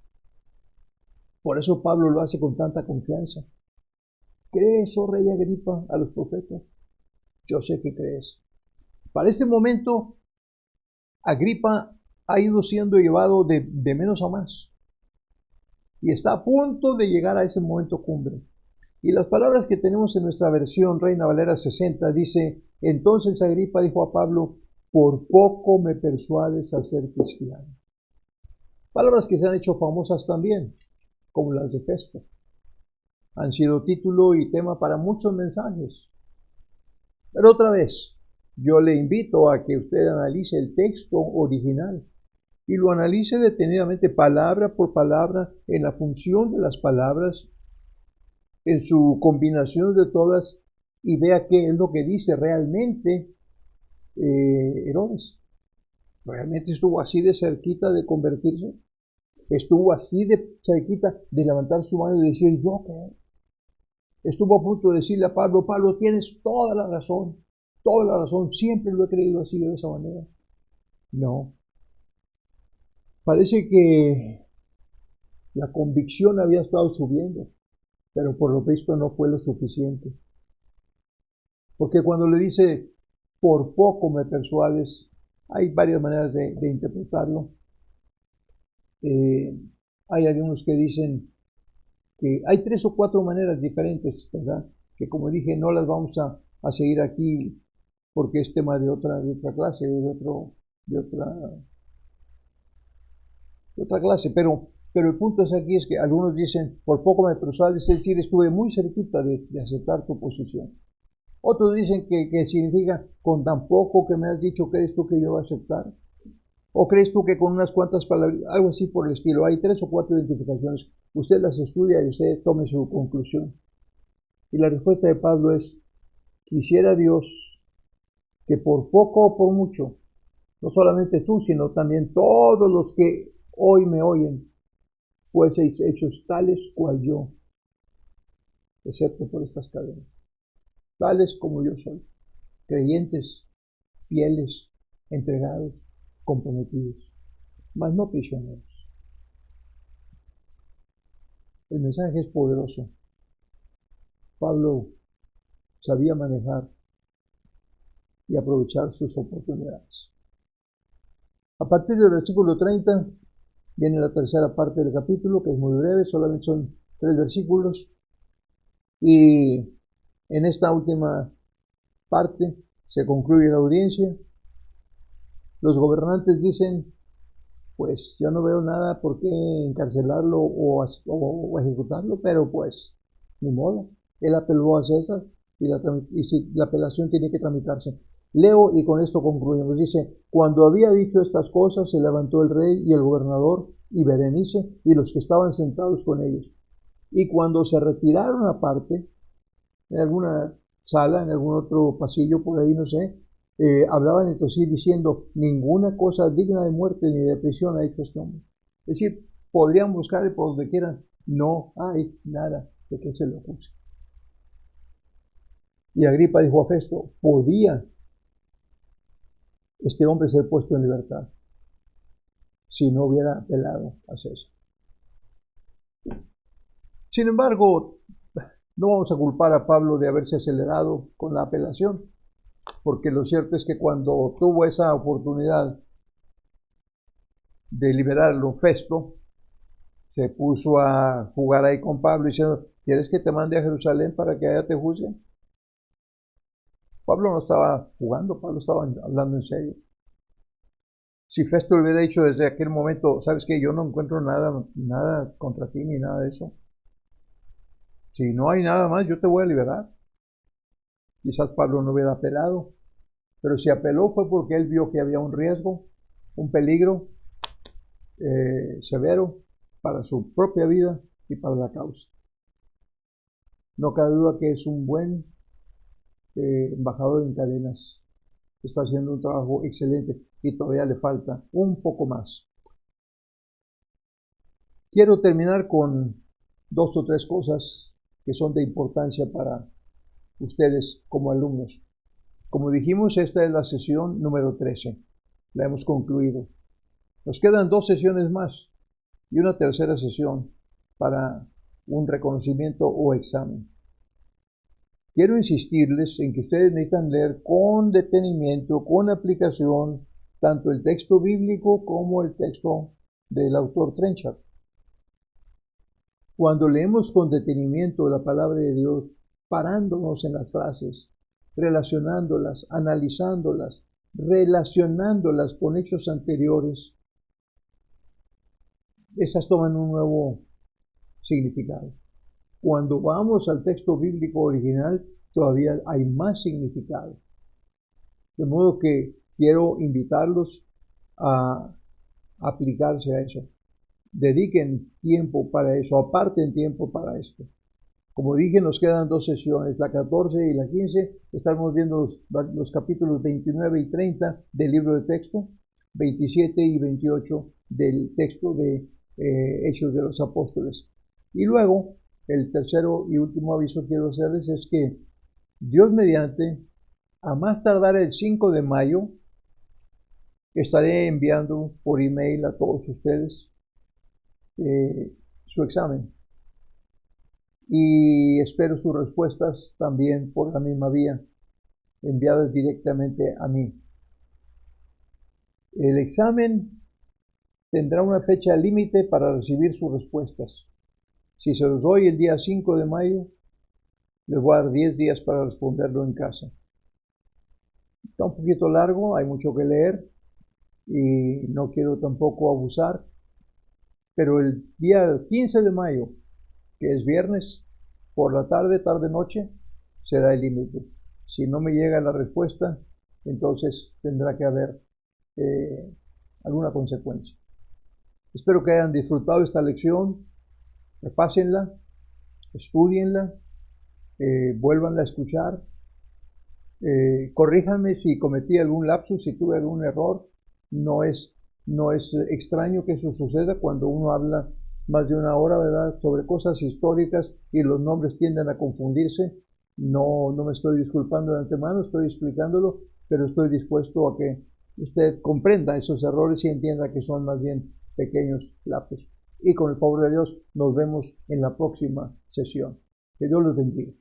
Por eso Pablo lo hace con tanta confianza. ¿Crees, oh rey Agripa, a los profetas? Yo sé que crees. Para este momento, Agripa ha ido siendo llevado de menos a más. Y está a punto de llegar a ese momento cumbre. Y las palabras que tenemos en nuestra versión Reina Valera 60 dice, entonces Agripa dijo a Pablo, por poco me persuades a ser cristiano. Palabras que se han hecho famosas también, como las de Festo. Han sido título y tema para muchos mensajes. Pero otra vez, yo le invito a que usted analice el texto original y lo analice detenidamente palabra por palabra en la función de las palabras, en su combinación de todas, y vea qué es lo que dice realmente Herodes. ¿Realmente estuvo así de cerquita de convertirse? ¿Estuvo así de cerquita de levantar su mano y decir, yo qué? Estuvo a punto de decirle a Pablo, Pablo, tienes toda la razón, siempre lo he creído así, de esa manera. No. Parece que la convicción había estado subiendo, pero por lo visto no fue lo suficiente. Porque cuando le dice, por poco me persuades, hay varias maneras de interpretarlo. Hay algunos que dicen que hay 3 o 4 maneras diferentes, ¿verdad? Que como dije, no las vamos a seguir aquí porque es tema de otra clase, de otra clase, pero el punto es aquí es que algunos dicen, por poco me persuades, es decir, estuve muy cerquita de aceptar tu posición. Otros dicen que significa, con tan poco que me has dicho, ¿crees tú que yo voy a aceptar? ¿O crees tú que con unas cuantas palabras, algo así por el estilo? Hay 3 o 4 identificaciones. Usted las estudia y usted tome su conclusión. Y la respuesta de Pablo es, quisiera Dios que por poco o por mucho, no solamente tú, sino también todos los que hoy me oyen, fueseis hechos tales cual yo, excepto por estas cadenas. Tales como yo soy. Creyentes, fieles, entregados, comprometidos, mas no prisioneros. El mensaje es poderoso. Pablo sabía manejar y aprovechar sus oportunidades. A partir del versículo 30 viene la tercera parte del capítulo, que es muy breve, solamente son 3 versículos. Y en esta última parte se concluye la audiencia. Los gobernantes dicen, pues yo no veo nada por qué encarcelarlo o ejecutarlo, pero pues ni modo. Él apeló a César y si la apelación tiene que tramitarse. Leo y con esto concluimos. Dice, cuando había dicho estas cosas, se levantó el rey y el gobernador y Berenice y los que estaban sentados con ellos. Y cuando se retiraron aparte, en alguna sala, en algún otro pasillo por ahí, no sé, hablaban entre sí diciendo, ninguna cosa digna de muerte ni de prisión ha hecho este hombre. Es decir, podrían buscarle por donde quieran, no hay nada de que se le acuse. Y Agripa dijo a Festo, podía este hombre ser puesto en libertad si no hubiera apelado a César. Sin embargo, no vamos a culpar a Pablo de haberse acelerado con la apelación, porque lo cierto es que cuando tuvo esa oportunidad de liberarlo, Festo se puso a jugar ahí con Pablo diciendo, ¿quieres que te mande a Jerusalén para que allá te juzguen? Pablo no estaba jugando, Pablo estaba hablando en serio. Si Festo le hubiera dicho desde aquel momento, ¿sabes qué? Yo no encuentro nada contra ti ni nada de eso. Si no hay nada más, yo te voy a liberar. Quizás Pablo no hubiera apelado, pero si apeló fue porque él vio que había un riesgo, un peligro severo para su propia vida y para la causa. No cabe duda que es un buen embajador en cadenas. Está haciendo un trabajo excelente y todavía le falta un poco más. Quiero terminar con 2 o 3 cosas que son de importancia para ustedes como alumnos. Como dijimos, esta es la sesión número 13. La hemos concluido. Nos quedan 2 sesiones más y una tercera sesión para un reconocimiento o examen. Quiero insistirles en que ustedes necesitan leer con detenimiento, con aplicación, tanto el texto bíblico como el texto del autor Trenchard. Cuando leemos con detenimiento la palabra de Dios, parándonos en las frases, relacionándolas, analizándolas, relacionándolas con hechos anteriores, esas toman un nuevo significado. Cuando vamos al texto bíblico original, todavía hay más significado. De modo que quiero invitarlos a aplicarse a eso. Dediquen tiempo para eso, aparten tiempo para esto. Como dije, nos quedan 2 sesiones, la 14 y la 15. Estamos viendo los capítulos 29 y 30 del libro de texto, 27 y 28 del texto de Hechos de los Apóstoles. Y luego, el tercero y último aviso que quiero hacerles es que Dios mediante, a más tardar el 5 de mayo, estaré enviando por email a todos ustedes su examen. Y espero sus respuestas también por la misma vía, enviadas directamente a mí. El examen tendrá una fecha límite para recibir sus respuestas. Si se los doy el día 5 de mayo, les voy a dar 10 días para responderlo en casa. Está un poquito largo, hay mucho que leer y no quiero tampoco abusar, pero el día 15 de mayo, que es viernes, por la tarde, tarde-noche, será el límite. Si no me llega la respuesta, entonces tendrá que haber alguna consecuencia. Espero que hayan disfrutado esta lección, repásenla, estudienla, vuélvanla a escuchar, corríjanme si cometí algún lapsus, si tuve algún error. No es extraño que eso suceda cuando uno habla más de una hora, ¿verdad?, sobre cosas históricas y los nombres tienden a confundirse. No me estoy disculpando de antemano, estoy explicándolo, pero estoy dispuesto a que usted comprenda esos errores y entienda que son más bien pequeños lapsos. Y con el favor de Dios nos vemos en la próxima sesión. Que Dios los bendiga.